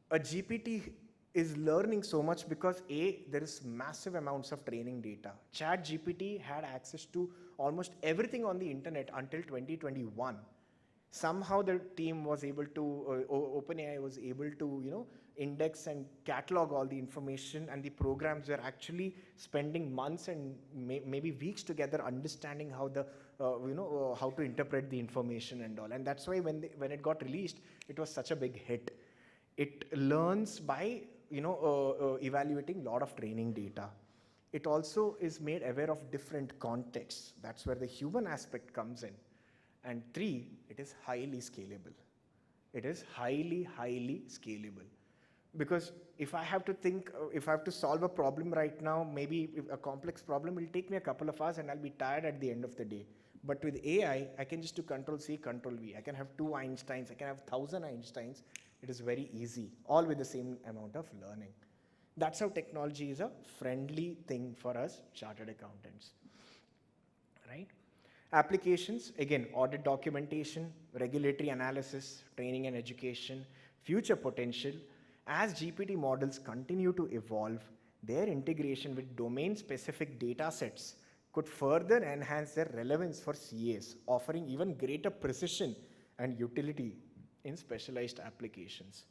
A GPT is learning so much because there is massive amounts of training data. ChatGPT had access to almost everything on the internet until 2021. Somehow the team was able to, OpenAI was able to, index and catalog all the information, and the programs were actually spending months and maybe weeks together understanding how the how to interpret the information and all. And that's why when it got released, it was such a big hit. It learns by evaluating a lot of training data. It also is made aware of different contexts. That's where the human aspect comes in. And 3, it is highly scalable. It is highly, highly scalable. Because if I have to think, if I have to solve a problem right now, maybe a complex problem will take me a couple of hours and I'll be tired at the end of the day. But with AI, I can just do Control C, Control V. I can have 2 Einsteins, I can have 1,000 Einsteins. It is very easy, all with the same amount of learning. That's how technology is a friendly thing for us chartered accountants, right? Applications, again, audit documentation, regulatory analysis, training and education, future potential. As GPT models continue to evolve, their integration with domain-specific data sets could further enhance their relevance for CAs, offering even greater precision and utility in specialized applications.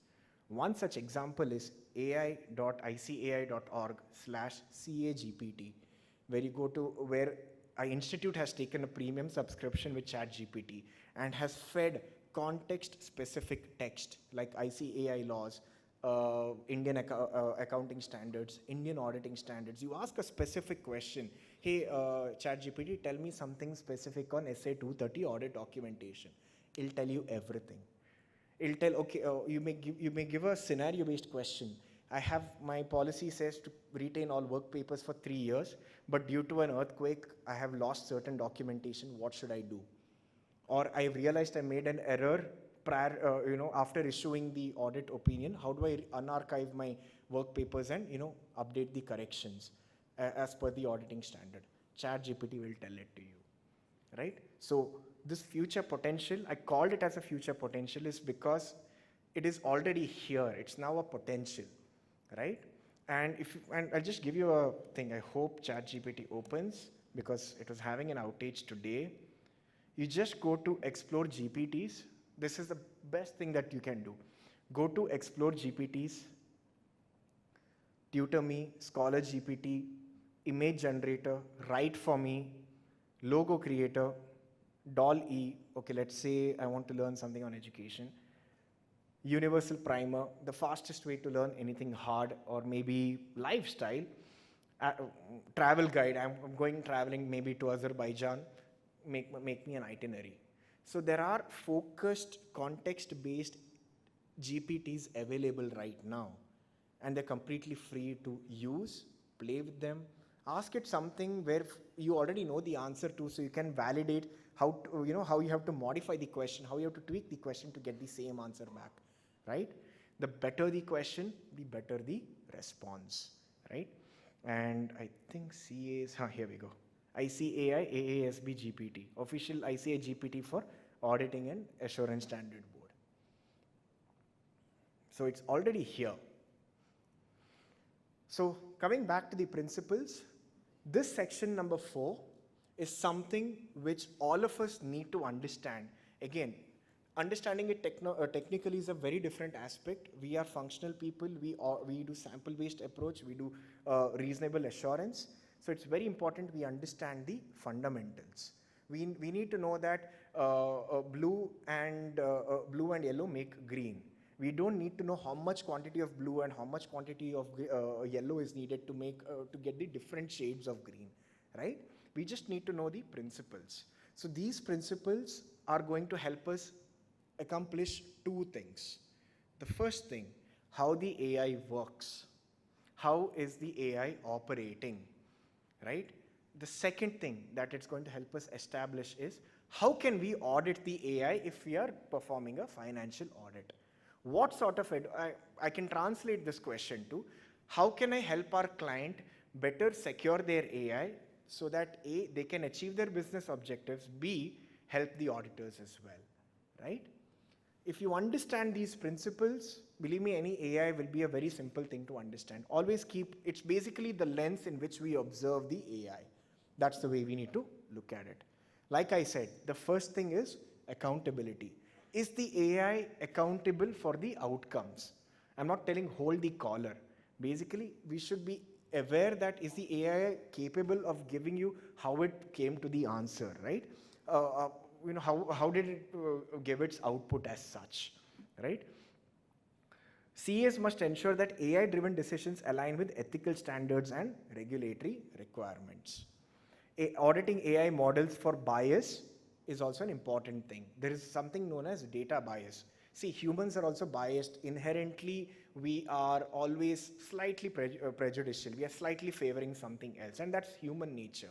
One such example is ai.icai.org/CAGPT, where you go to where our institute has taken a premium subscription with ChatGPT and has fed context-specific text like ICAI laws, Indian accounting standards, Indian auditing standards. You ask a specific question, hey, ChatGPT, tell me something specific on SA 230 audit documentation. It'll tell you everything. It'll tell, okay, you may give a scenario-based question. I have, my policy says to retain all work papers for 3 years, but due to an earthquake, I have lost certain documentation. What should I do? Or I realized I made an error prior, after issuing the audit opinion. How do I unarchive my work papers and, update the corrections as per the auditing standard? ChatGPT will tell it to you, right? So this future potential, I called it as a future potential, is because it is already here. It's now a potential, right? And I'll just give you a thing. I hope ChatGPT opens because it was having an outage today. You just go to Explore GPTs. This is the best thing that you can do. Go to Explore GPTs, Tutor Me, Scholar GPT, Image Generator, Write for Me, Logo Creator, DALL-E. Okay, let's say I want to learn something on education. Universal Primer, the fastest way to learn anything hard or maybe lifestyle. Travel guide, I'm going traveling maybe to Azerbaijan, make me an itinerary. So there are focused, context-based GPTs available right now, and they're completely free to use, play with them. Ask it something where you already know the answer to, so you can validate how you have to modify the question, how you have to tweak the question to get the same answer back, right? The better the question, the better the response, right? And I think CA's, here we go. ICAI AASB GPT, official ICAI GPT for Auditing and Assurance Standard Board. So it's already here. So coming back to the principles, this section number 4 is something which all of us need to understand. Again, understanding it technically is a very different aspect. We are functional people. We do sample-based approach. We do reasonable assurance. So it's very important we understand the fundamentals. We need to know that blue and yellow make green. We don't need to know how much quantity of blue and how much quantity of yellow is needed to make to get the different shades of green, right? We just need to know the principles. So these principles are going to help us accomplish 2 things. The first thing, how the AI works. How is the AI operating, right? The second thing that it's going to help us establish is how can we audit the AI if we are performing a financial audit? What sort of, I can translate this question to, how can I help our client better secure their AI so that A, they can achieve their business objectives, B, help the auditors as well, right? If you understand these principles, believe me, any AI will be a very simple thing to understand. Always it's basically the lens in which we observe the AI. That's the way we need to look at it. Like I said, the first thing is accountability. Is the AI accountable for the outcomes? I'm not telling hold the collar. Basically, we should be aware that is the AI capable of giving you how it came to the answer, right? How did it give its output as such, right? CAs must ensure that AI-driven decisions align with ethical standards and regulatory requirements. Auditing AI models for bias is also an important thing. There is something known as data bias. See, humans are also biased. Inherently, we are always slightly prejudicial. We are slightly favoring something else, and that's human nature.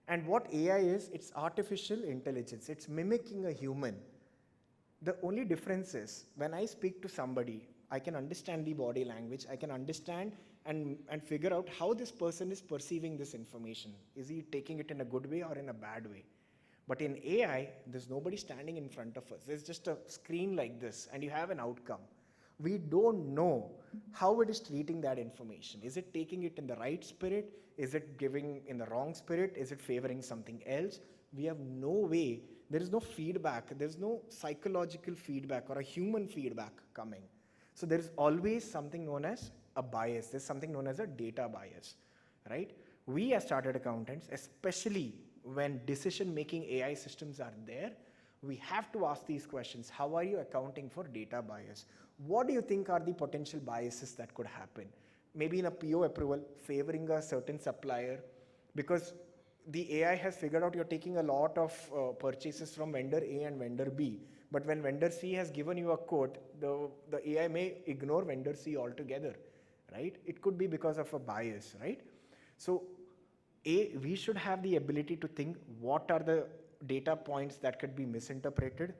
And what AI is, it's artificial intelligence. It's mimicking a human. The only difference is when I speak to somebody, I can understand the body language, I can understand and figure out how this person is perceiving this information. Is he taking it in a good way or in a bad way? But in AI, there's nobody standing in front of us. There's just a screen like this, and you have an outcome. We don't know how it is treating that information. Is it taking it in the right spirit? Is it giving in the wrong spirit? Is it favoring something else? We have no way. There is no feedback. There's no psychological feedback or a human feedback coming. So there is always something known as a bias. There's something known as a data bias, right? We as chartered accountants, especially when decision-making AI systems are there, we have to ask these questions. How are you accounting for data bias? What do you think are the potential biases that could happen? Maybe in a PO approval, favoring a certain supplier, because the AI has figured out you're taking a lot of purchases from vendor A and vendor B. But when vendor C has given you a quote, the AI may ignore vendor C altogether, right? It could be because of a bias, right? So we should have the ability to think what are the data points that could be misinterpreted.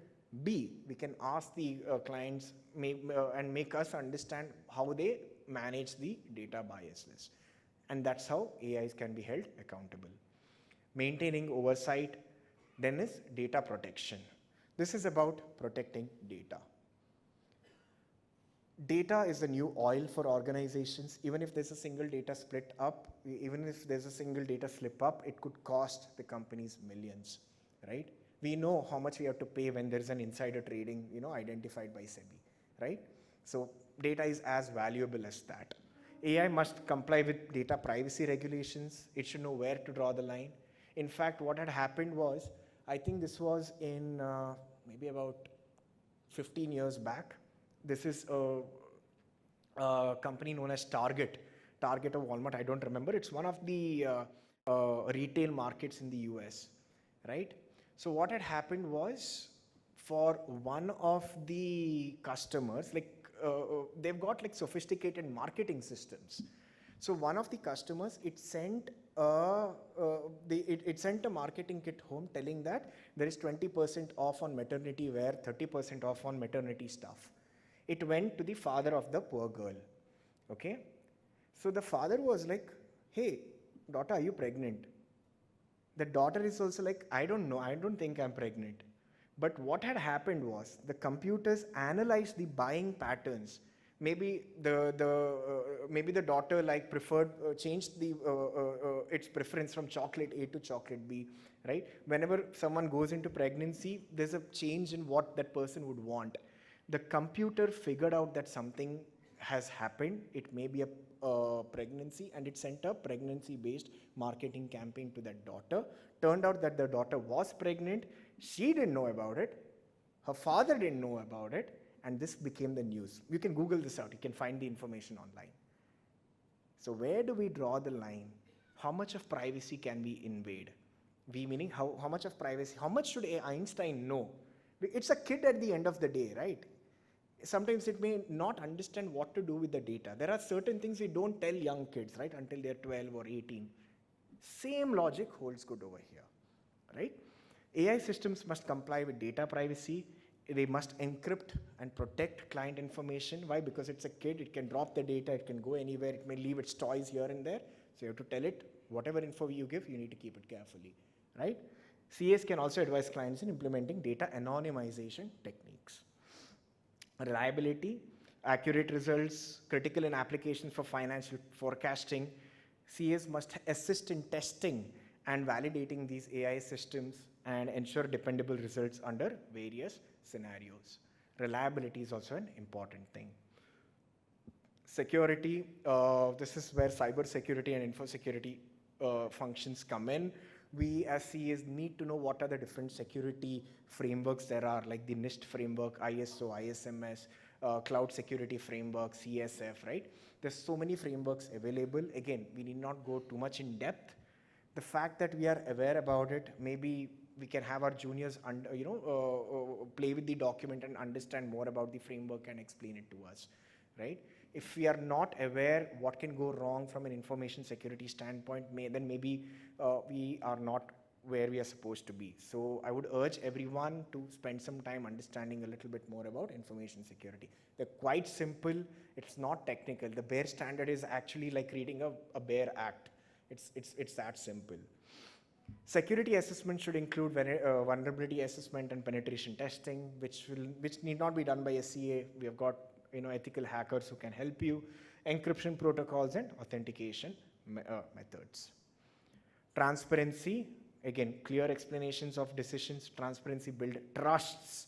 B, we can ask the clients and make us understand how they manage the data biases. And that's how AIs can be held accountable. Maintaining oversight, then is data protection. This is about protecting data. Data is the new oil for organizations. Even if there's a single data split up, even if there's a single data slip up, it could cost the companies millions, right? We know how much we have to pay when there's an insider trading, identified by SEBI, right? So data is as valuable as that. AI must comply with data privacy regulations. It should know where to draw the line. In fact, what had happened was, I think this was in maybe about 15 years back. This is a company known as Target or Walmart, I don't remember. It's one of the retail markets in the US, right? So what had happened was, for one of the customers, they've got sophisticated marketing systems. So one of the customers, it sent a marketing kit home telling that there is 20% off on maternity wear, 30% off on maternity stuff. It went to the father of the poor girl, okay? So the father was like, hey, daughter, are you pregnant? The daughter is also like, I don't know, I don't think I'm pregnant. But what had happened was, the computers analyzed the buying patterns. Maybe the daughter preferred, changed its preference from chocolate A to chocolate B, right? Whenever someone goes into pregnancy, there's a change in what that person would want. The computer figured out that something has happened. It may be a pregnancy, and it sent a pregnancy-based marketing campaign to that daughter. Turned out that the daughter was pregnant. She didn't know about it. Her father didn't know about it. And this became the news. You can Google this out. You can find the information online. So where do we draw the line? How much of privacy can we invade? We meaning how much of privacy? How much should Einstein know? It's a kid at the end of the day, right? Sometimes it may not understand what to do with the data. There are certain things we don't tell young kids, right, until they're 12 or 18. Same logic holds good over here, right? AI systems must comply with data privacy. They must encrypt and protect client information. Why? Because it's a kid, it can drop the data, it can go anywhere, it may leave its toys here and there. So you have to tell it, whatever info you give, you need to keep it carefully, right? CAs can also advise clients in implementing data anonymization techniques. Reliability, accurate results, critical in applications for financial forecasting. CAs must assist in testing and validating these AI systems and ensure dependable results under various scenarios. Reliability is also an important thing. Security, this is where cyber security and info security functions come in. We as CAs need to know what are the different security frameworks there are, like the NIST framework, ISO, ISMS, cloud security framework, CSF, right? There's so many frameworks available. Again, we need not go too much in depth. The fact that we are aware about it, maybe we can have our juniors play with the document and understand more about the framework and explain it to us, right? If we are not aware what can go wrong from an information security standpoint, then maybe we are not where we are supposed to be. So I would urge everyone to spend some time understanding a little bit more about information security. They're quite simple. It's not technical. The bare standard is actually like reading a bare act. It's that simple. Security assessment should include vulnerability assessment and penetration testing, which need not be done by a CA. We have got ethical hackers who can help you. Encryption protocols and authentication methods. Transparency, again, clear explanations of decisions. Transparency build trusts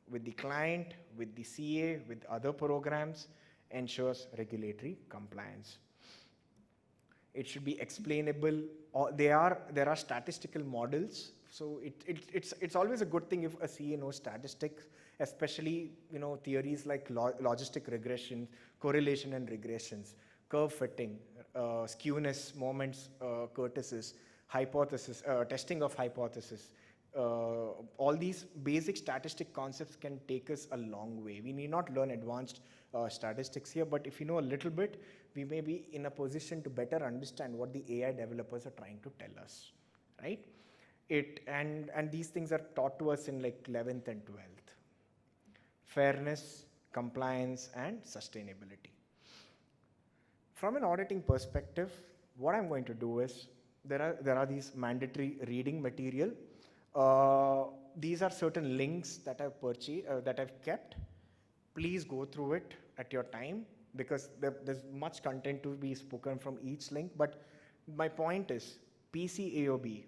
with the client, with the CA, with other programs, ensures regulatory compliance. It should be explainable. There are statistical models, so it's always a good thing if a CA knows statistics, especially theories like logistic regression, correlation and regressions, curve fitting, skewness, moments, curtices, hypothesis, testing of hypothesis. All these basic statistic concepts can take us a long way. We need not learn advanced statistics here, but if you know a little bit, we may be in a position to better understand what the AI developers are trying to tell us, right? And these things are taught to us in like 11th and 12th. Fairness, compliance, and sustainability. From an auditing perspective, what I'm going to do is, there are these mandatory reading material. These are certain links that I've purchased, that I've kept. Please go through it at your time, because there's much content to be spoken from each link. But my point is, PCAOB,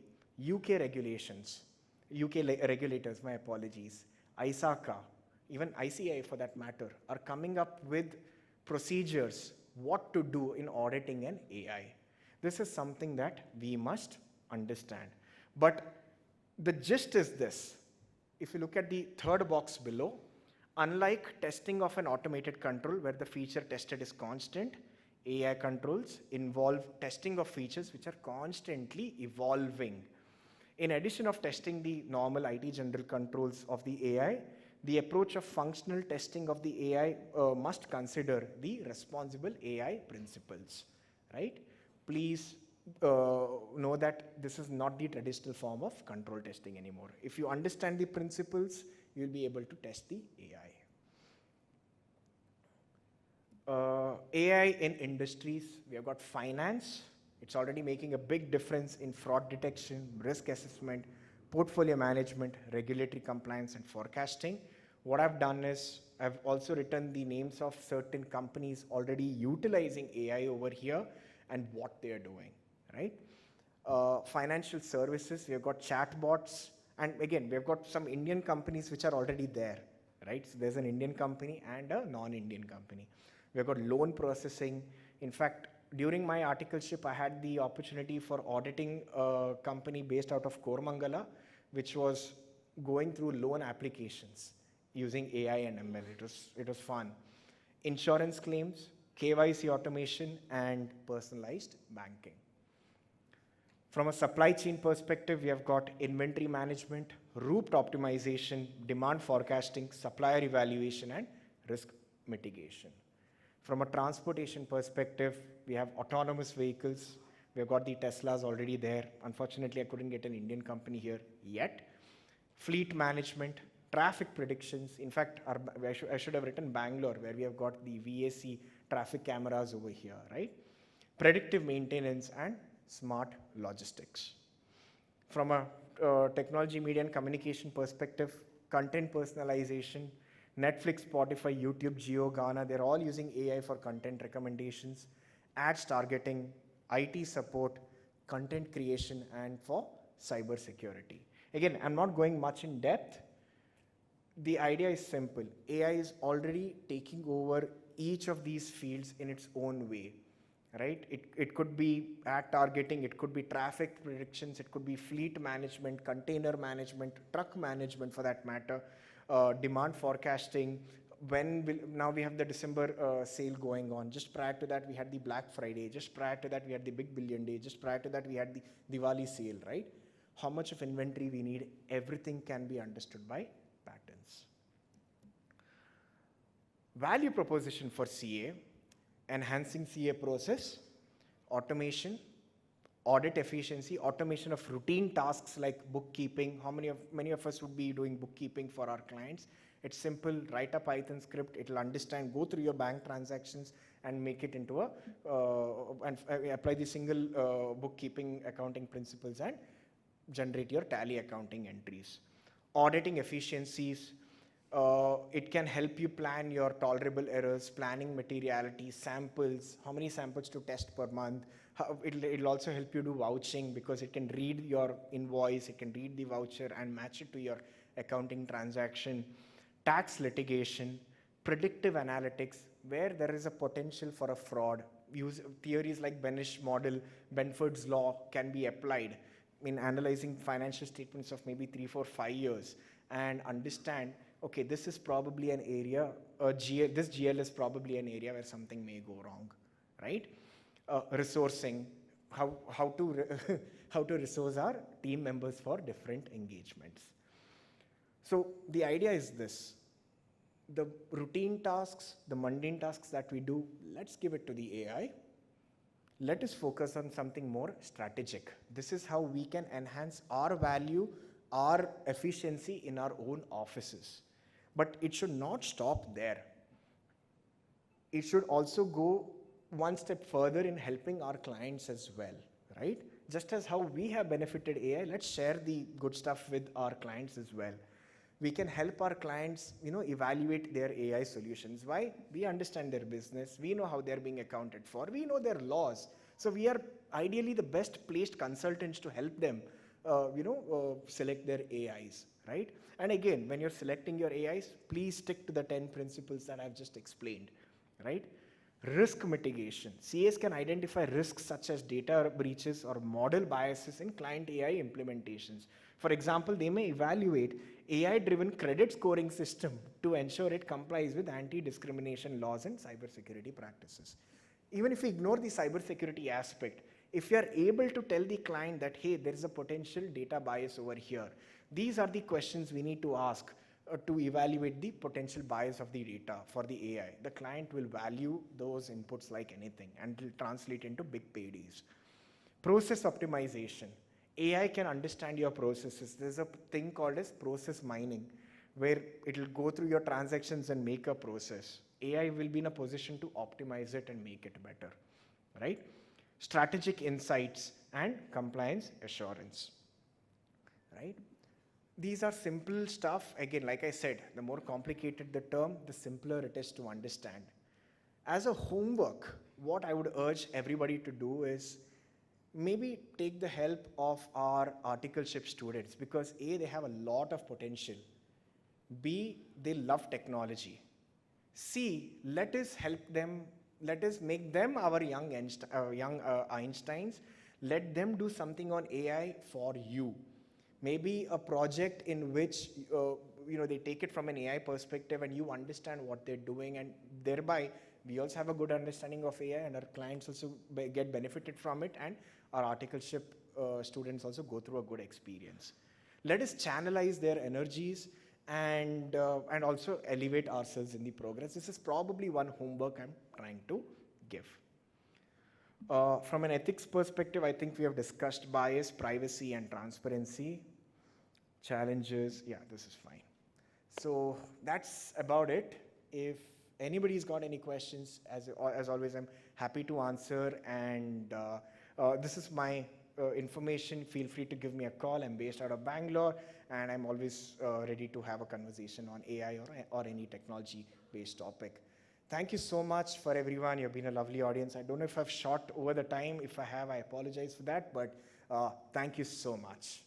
UK regulations, regulators, my apologies, ISACA, even ICAI for that matter, are coming up with procedures, what to do in auditing an AI. This is something that we must understand. But the gist is this. If you look at the third box below, unlike testing of an automated control where the feature tested is constant, AI controls involve testing of features which are constantly evolving. In addition of testing the normal IT general controls of the AI, the approach of functional testing of the AI must consider the responsible AI principles, right? Please know that this is not the traditional form of control testing anymore. If you understand the principles, you'll be able to test the AI. AI in industries, we have got finance. It's already making a big difference in fraud detection, risk assessment, portfolio management, regulatory compliance, and forecasting. What I've done is, I've also written the names of certain companies already utilizing AI over here and what they're doing, right? Financial services, we have got chatbots, and again, we have got some Indian companies which are already there, right? So there's an Indian company and a non-Indian company. We have got loan processing. In fact, during my articleship, I had the opportunity for auditing a company based out of Kormangala, which was going through loan applications using AI and ML. It was fun. Insurance claims, KYC automation, and personalized banking. From a supply chain perspective, we have got inventory management, route optimization, demand forecasting, supplier evaluation, and risk mitigation. From a transportation perspective, we have autonomous vehicles. We have got the Teslas already there. Unfortunately, I couldn't get an Indian company here yet. Fleet management, traffic predictions. In fact, I should have written Bangalore, where we have got the VAC traffic cameras over here, right? Predictive maintenance and smart logistics. From a technology, media, and communication perspective, content personalization, Netflix, Spotify, YouTube, Jio, Gaana, they're all using AI for content recommendations, ads targeting, IT support, content creation, and for cyber security. Again, I'm not going much in depth. The idea is simple. AI is already taking over each of these fields in its own way, right? It could be ad targeting, it could be traffic predictions, it could be fleet management, container management, truck management for that matter, demand forecasting. Now we have the December sale going on. Just prior to that, we had the Black Friday. Just prior to that, we had the Big Billion Day. Just prior to that, we had the Diwali sale, right? How much of inventory we need, everything can be understood by patterns. Value proposition for CA, enhancing CA process, automation, audit efficiency, automation of routine tasks like bookkeeping. Many of us would be doing bookkeeping for our clients. It's simple, write a Python script, it'll understand, go through your bank transactions and make it into apply the single bookkeeping accounting principles and generate your tally accounting entries. Auditing efficiencies, it can help you plan your tolerable errors, planning materiality, samples, how many samples to test per month. It'll also help you do vouching because it can read your invoice, it can read the voucher and match it to your accounting transaction. Tax litigation, predictive analytics, where there is a potential for a fraud. Use theories like Benish's model, Benford's law can be applied in analyzing financial statements of maybe 3, 4, 5 years and understand, okay, this is probably an area, this GL is probably an area where something may go wrong, right? Resourcing, how to resource our team members for different engagements. So the idea is this: the routine tasks, the mundane tasks that we do, let's give it to the AI. Let us focus on something more strategic. This is how we can enhance our value, our efficiency in our own offices. But it should not stop there. It should also go one step further in helping our clients as well, right? Just as how we have benefited AI, let's share the good stuff with our clients as well. We can help our clients, evaluate their AI solutions. Why? We understand their business. We know how they're being accounted for. We know their laws. So we are ideally the best placed consultants to help them, select their AIs, right? And again, when you're selecting your AIs, please stick to the 10 principles that I've just explained, right? Risk mitigation. CAs can identify risks such as data breaches or model biases in client AI implementations. For example, they may evaluate AI-driven credit scoring system to ensure it complies with anti-discrimination laws and cybersecurity practices. Even if we ignore the cybersecurity aspect, if you are able to tell the client that, hey, there is a potential data bias over here, these are the questions we need to ask to evaluate the potential bias of the data for the AI. The client will value those inputs like anything and it will translate into big paydays. Process optimization. AI can understand your processes. There's a thing called as process mining, where it will go through your transactions and make a process. AI will be in a position to optimize it and make it better, right? Strategic insights and compliance assurance, right? These are simple stuff. Again, like I said, the more complicated the term, the simpler it is to understand. As a homework, what I would urge everybody to do is maybe take the help of our articleship students, because A, they have a lot of potential. B, they love technology. C, let us help them, let us make them our young Einsteins. Let them do something on AI for you. Maybe a project in which they take it from an AI perspective and you understand what they're doing, and thereby we also have a good understanding of AI and our clients also get benefited from it, and our articleship students also go through a good experience. Let us channelize their energies and also elevate ourselves in the progress. This is probably one homework I'm trying to give. From an ethics perspective, I think we have discussed bias, privacy, and transparency. Challenges, yeah, this is fine. So that's about it. If anybody's got any questions, as always, I'm happy to answer. And this is my information. Feel free to give me a call. I'm based out of Bangalore, and I'm always ready to have a conversation on AI or any technology-based topic. Thank you so much for everyone. You've been a lovely audience. I don't know if I've shot over the time. If I have, I apologize for that, but thank you so much.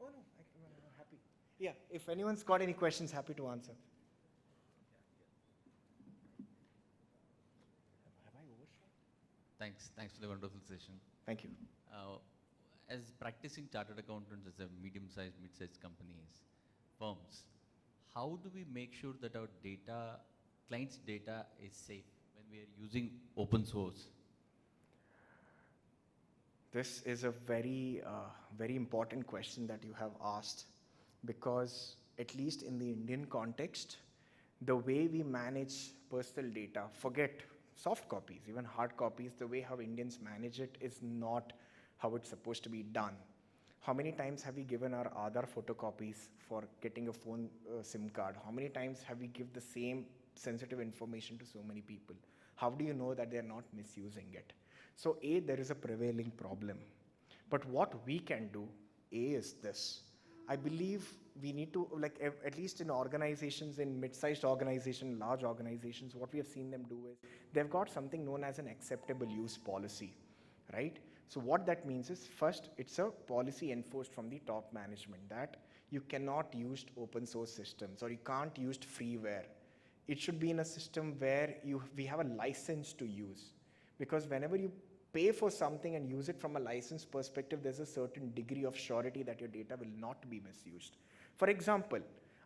Oh no, I'm happy. Yeah, if anyone's got any questions, happy to answer. Have I overshot? Thanks for the wonderful session. Thank you. As practicing chartered accountants as a medium-sized, mid-sized companies, firms, how do we make sure that our data, clients' data is safe when we are using open source? This is a very important question that you have asked, because at least in the Indian context, the way we manage personal data, forget soft copies, even hard copies, the way how Indians manage it is not how it's supposed to be done. How many times have we given our Aadhaar photocopies for getting a phone SIM card? How many times have we give the same sensitive information to so many people? How do you know that they're not misusing it? So A, there is a prevailing problem. But what we can do, A, is this. I believe we need to, like, at least in organizations, in mid-sized organizations, large organizations, what we have seen them do is they've got something known as an acceptable use policy, right? So what that means is, first, it's a policy enforced from the top management that you cannot use open source systems or you can't use freeware. It should be in a system where we have a license to use. Because whenever you pay for something and use it from a license perspective, there's a certain degree of surety that your data will not be misused. For example,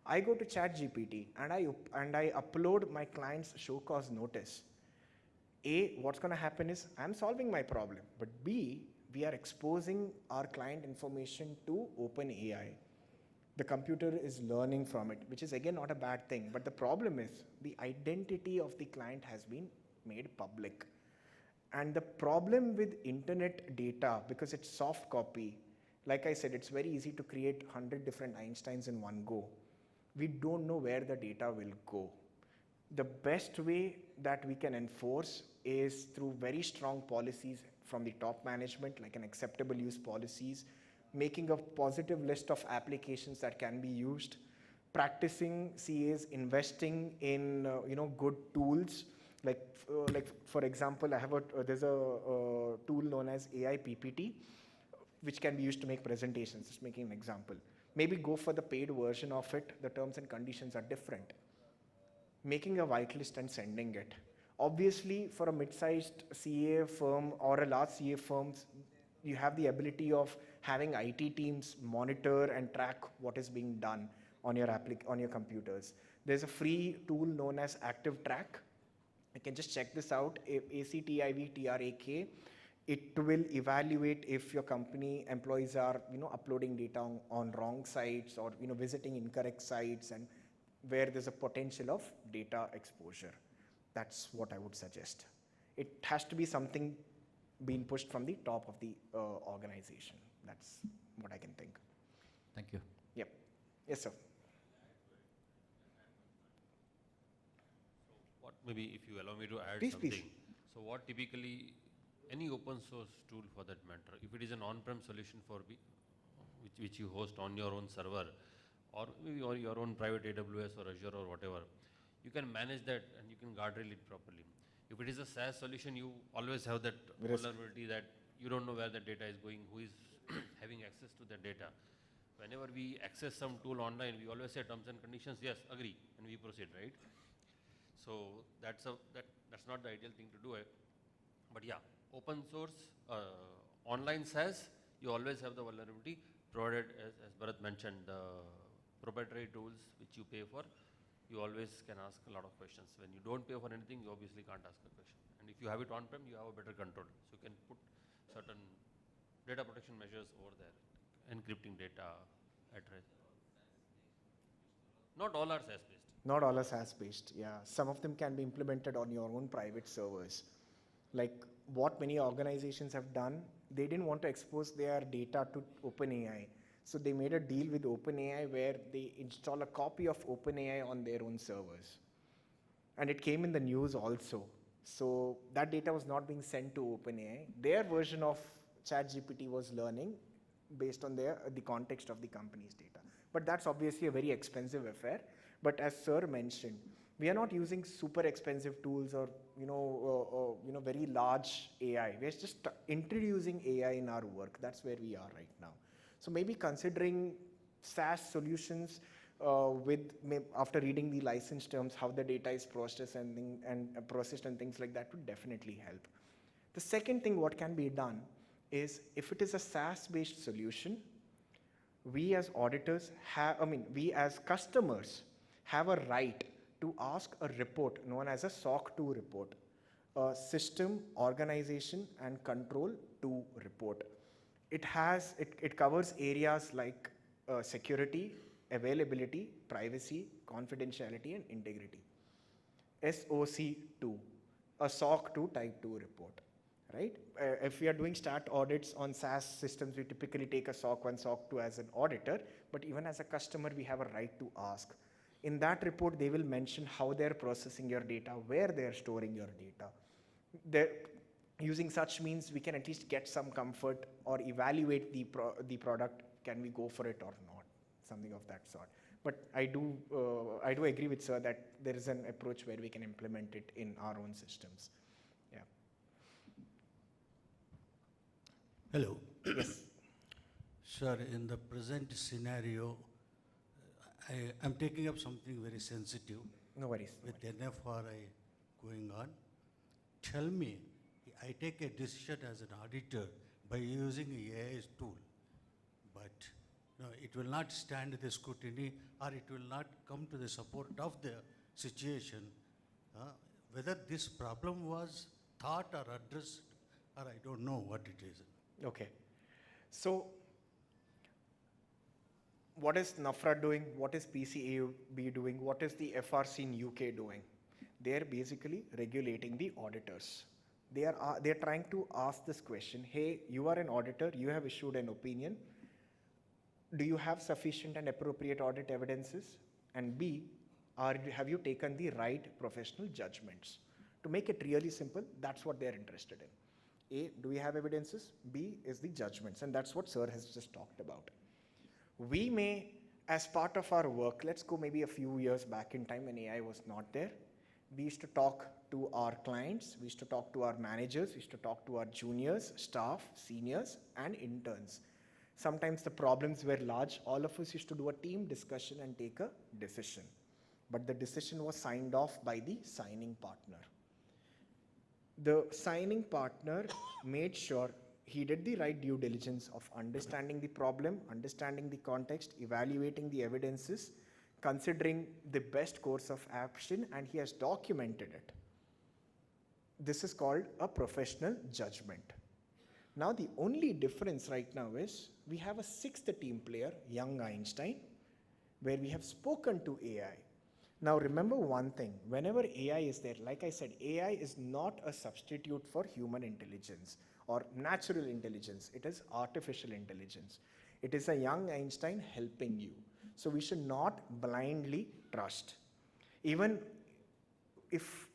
I go to ChatGPT and I upload my client's show cause notice. A, what's going to happen is I'm solving my problem. But B, we are exposing our client information to OpenAI. The computer is learning from it, which is again not a bad thing. But the problem is the identity of the client has been made public. And the problem with internet data, because it's soft copy, like I said, it's very easy to create 100 different Einsteins in one go. We don't know where the data will go. The best way that we can enforce is through very strong policies from the top management, like an acceptable use policies, making a positive list of applications that can be used, practicing CAs, investing in good tools. Like for example, there's a tool known as AI PPT, which can be used to make presentations. Just making an example. Maybe go for the paid version of it. The terms and conditions are different. Making a whitelist and sending it. Obviously, for a mid-sized CA firm or a large CA firm, you have the ability of having IT teams monitor and track what is being done on your computers. There's a free tool known as Active Track. You can just check this out, ACTIVTRAK. It will evaluate if your company employees are uploading data on wrong sites or visiting incorrect sites, and where there's a potential of data exposure. That's what I would suggest. It has to be something being pushed from the top of the organization. That's what I can think. Thank you. Yep. Yes, sir. What, maybe if you allow me to add Please, something. please. So what typically, any open source tool for that matter, if it is an on-prem solution which you host on your own server, or your own private AWS or Azure or whatever, you can manage that and you can guardrail it properly. If it is a SaaS solution, you always have that vulnerability that you don't know where the data is going, who is having access to the data. Whenever we access some tool online, we always say terms and conditions, yes, agree, and we proceed, right? So that's not the ideal thing to do. But yeah, open source, online SaaS, you always have the vulnerability, provided, as Bharath mentioned, the proprietary tools which you pay for, you always can ask a lot of questions. When you don't pay for anything, you obviously can't ask a question. And if you have it on-prem, you have a better control. So you can put certain data protection measures over there, encrypting data at rest. Not all are SaaS-based. Not all are SaaS-based, yeah. Some of them can be implemented on your own private servers. Like what many organizations have done, they didn't want to expose their data to OpenAI. So they made a deal with OpenAI where they install a copy of OpenAI on their own servers. And it came in the news also. So that data was not being sent to OpenAI. Their version of ChatGPT was learning based on the context of the company's data. But that's obviously a very expensive affair. But as Sir mentioned, we are not using super expensive tools or very large AI. We're just introducing AI in our work. That's where we are right now. So maybe considering SaaS solutions after reading the license terms, how the data is processed processed and things like that would definitely help. The second thing what can be done is, if it is a SaaS-based solution, we as auditors we as customers have a right to ask a report known as a SOC 2 report, a System, Organization and Control 2 report. It covers areas like security, availability, privacy, confidentiality and integrity. SOC 2, a SOC 2 type 2 report. Right? If we are doing stat audits on SaaS systems, we typically take a SOC 1, SOC 2 as an auditor, but even as a customer, we have a right to ask. In that report, they will mention how they're processing your data, where they're storing your data. Using such means, we can at least get some comfort or evaluate the product. Can we go for it or not? Something of that sort. But I do agree with sir that there is an approach where we can implement it in our own systems. Yeah. Hello. Yes. Sir, in the present scenario, I'm taking up something very sensitive No worries. with NFRI going on. Tell me, I take a decision as an auditor by using a AI tool, but it will not stand the scrutiny or it will not come to the support of the situation. Whether this problem was thought or addressed, or I don't know what it is. Okay. So, what is NAFRA doing? What is PCAB doing? What is the FRC in UK doing? They are basically regulating the auditors. They are trying to ask this question, hey, you are an auditor, you have issued an opinion. Do you have sufficient and appropriate audit evidences? And B, have you taken the right professional judgments? To make it really simple, that's what they're interested in. A, do we have evidences? B is the judgments, and that's what sir has just talked about. We may, as part of our work, let's go maybe a few years back in time when AI was not there, we used to talk to our clients, we used to talk to our managers, we used to talk to our juniors, staff, seniors, and interns. Sometimes the problems were large. All of us used to do a team discussion and take a decision. But the decision was signed off by the signing partner. The signing partner made sure he did the right due diligence of understanding the problem, understanding the context, evaluating the evidences, considering the best course of action, and he has documented it. This is called a professional judgment. Now, the only difference right now is we have a sixth team player, young Einstein, where we have spoken to AI. Now, remember one thing, whenever AI is there, like I said, AI is not a substitute for human intelligence or natural intelligence. It is artificial intelligence. It is a young Einstein helping you. So we should not blindly trust. Even if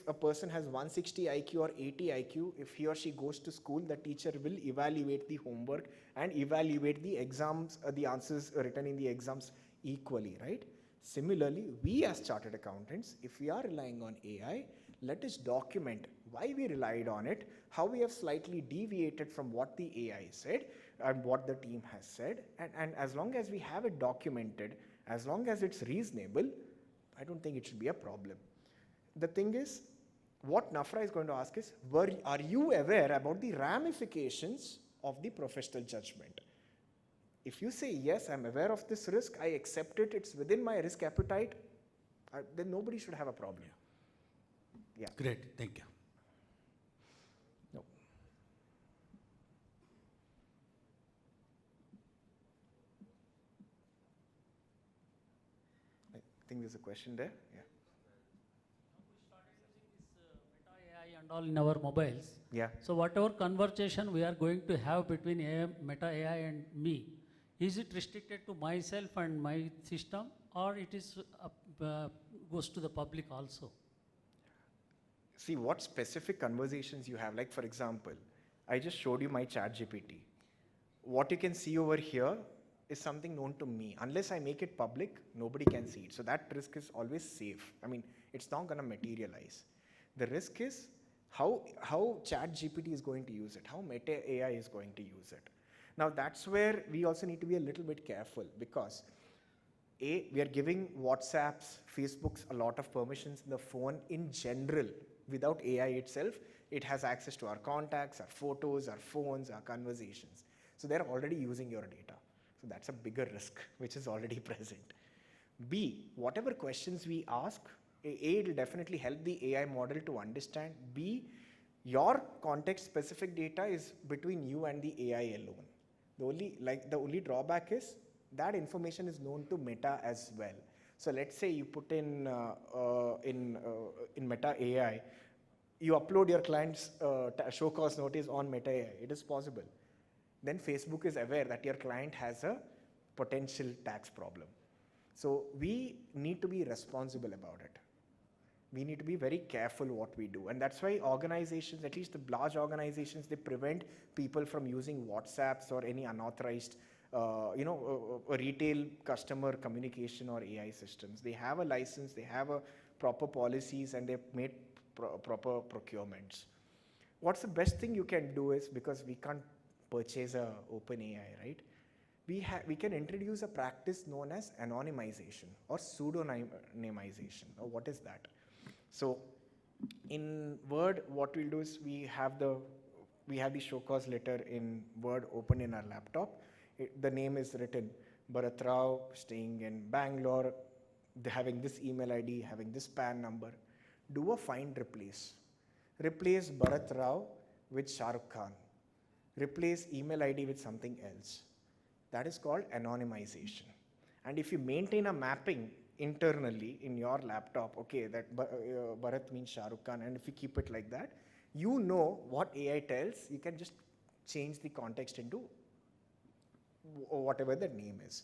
a person has 160 IQ or 80 IQ, if he or she goes to school, the teacher will evaluate the homework and evaluate the exams, the answers written in the exams equally, right? Similarly, we as chartered accountants, if we are relying on AI, let us document why we relied on it, how we have slightly deviated from what the AI said and what the team has said. And as long as we have it documented, as long as it's reasonable, I don't think it should be a problem. The thing is, what NAFRA is going to ask is, are you aware about the ramifications of the professional judgment? If you say, yes, I'm aware of this risk, I accept it, it's within my risk appetite, then nobody should have a problem. Yeah. Great, thank you. No. I think there's a question there. Yeah. We started using this Meta AI and all in our mobiles. Yeah. So whatever conversation we are going to have between AI, Meta AI and me, is it restricted to myself and my system, or it is goes to the public also? See what specific conversations you have. Like for example, I just showed you my ChatGPT. What you can see over here is something known to me. Unless I make it public, nobody can see it. So that risk is always safe. I mean, it's not going to materialize. The risk is how ChatGPT is going to use it, how Meta AI is going to use it. Now that's where we also need to be a little bit careful, because we are giving WhatsApps, Facebooks a lot of permissions in the phone in general without AI itself. It has access to our contacts, our photos, our phones, our conversations. So they're already using your data. So that's a bigger risk which is already present. B, whatever questions we ask, A, it will definitely help the AI model to understand. B, your context specific data is between you and the AI alone. The only drawback is that information is known to Meta as well. So let's say you put in Meta AI, you upload your client's show cause notice on Meta AI. It is possible. Then Facebook is aware that your client has a potential tax problem. So we need to be responsible about it. We need to be very careful what we do. And that's why organizations, at least the large organizations, they prevent people from using WhatsApps or any unauthorized retail customer communication or AI systems. They have a license, they have a proper policies, and they've made proper procurements. What's the best thing you can do is, because we can't purchase a open AI, right? We can introduce a practice known as anonymization or pseudonymization. Or what is that? So in Word, what we'll do is we have the show cause letter in Word open in our laptop. The name is written Bharath Rao, staying in Bangalore, having this email ID, having this PAN number. Do a find replace. Replace Bharath Rao with Shah Rukh Khan. Replace email ID with something else. That is called anonymization. And if you maintain a mapping internally in your laptop, okay, that Bharat means Shah Rukh Khan, and if you keep it like that, you know what AI tells, you can just change the context into whatever the name is.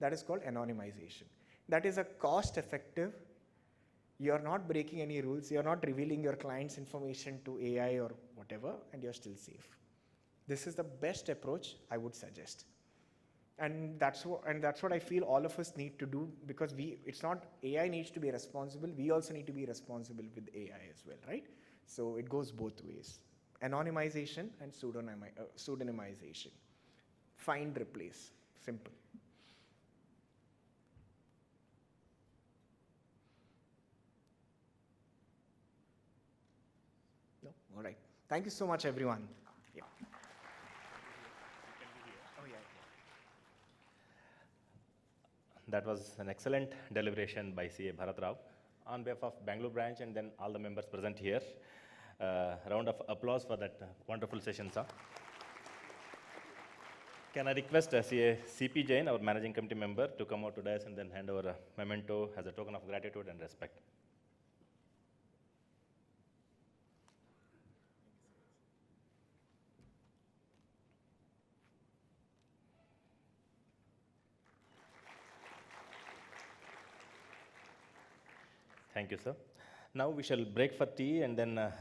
That is called anonymization. That is a cost-effective. You're not breaking any rules. You're not revealing your client's information to AI or whatever, and you're still safe. This is the best approach I would suggest. And that's what I feel all of us need to do, because it's not AI needs to be responsible. We also need to be responsible with AI as well, right? So it goes both ways. Anonymization and pseudonymization. Find, replace. Simple. No? All right. Thank you so much, everyone. Yeah. Oh, yeah. That was an excellent deliberation by CA Bharath Rao. On behalf of Bangalore branch and then all the members present here, round of applause for that wonderful session, sir. Can I request CA CP Jain, our managing committee member, to come out to dais and then hand over a memento as a token of gratitude and respect. Thank you, sir. Now we shall break for tea and then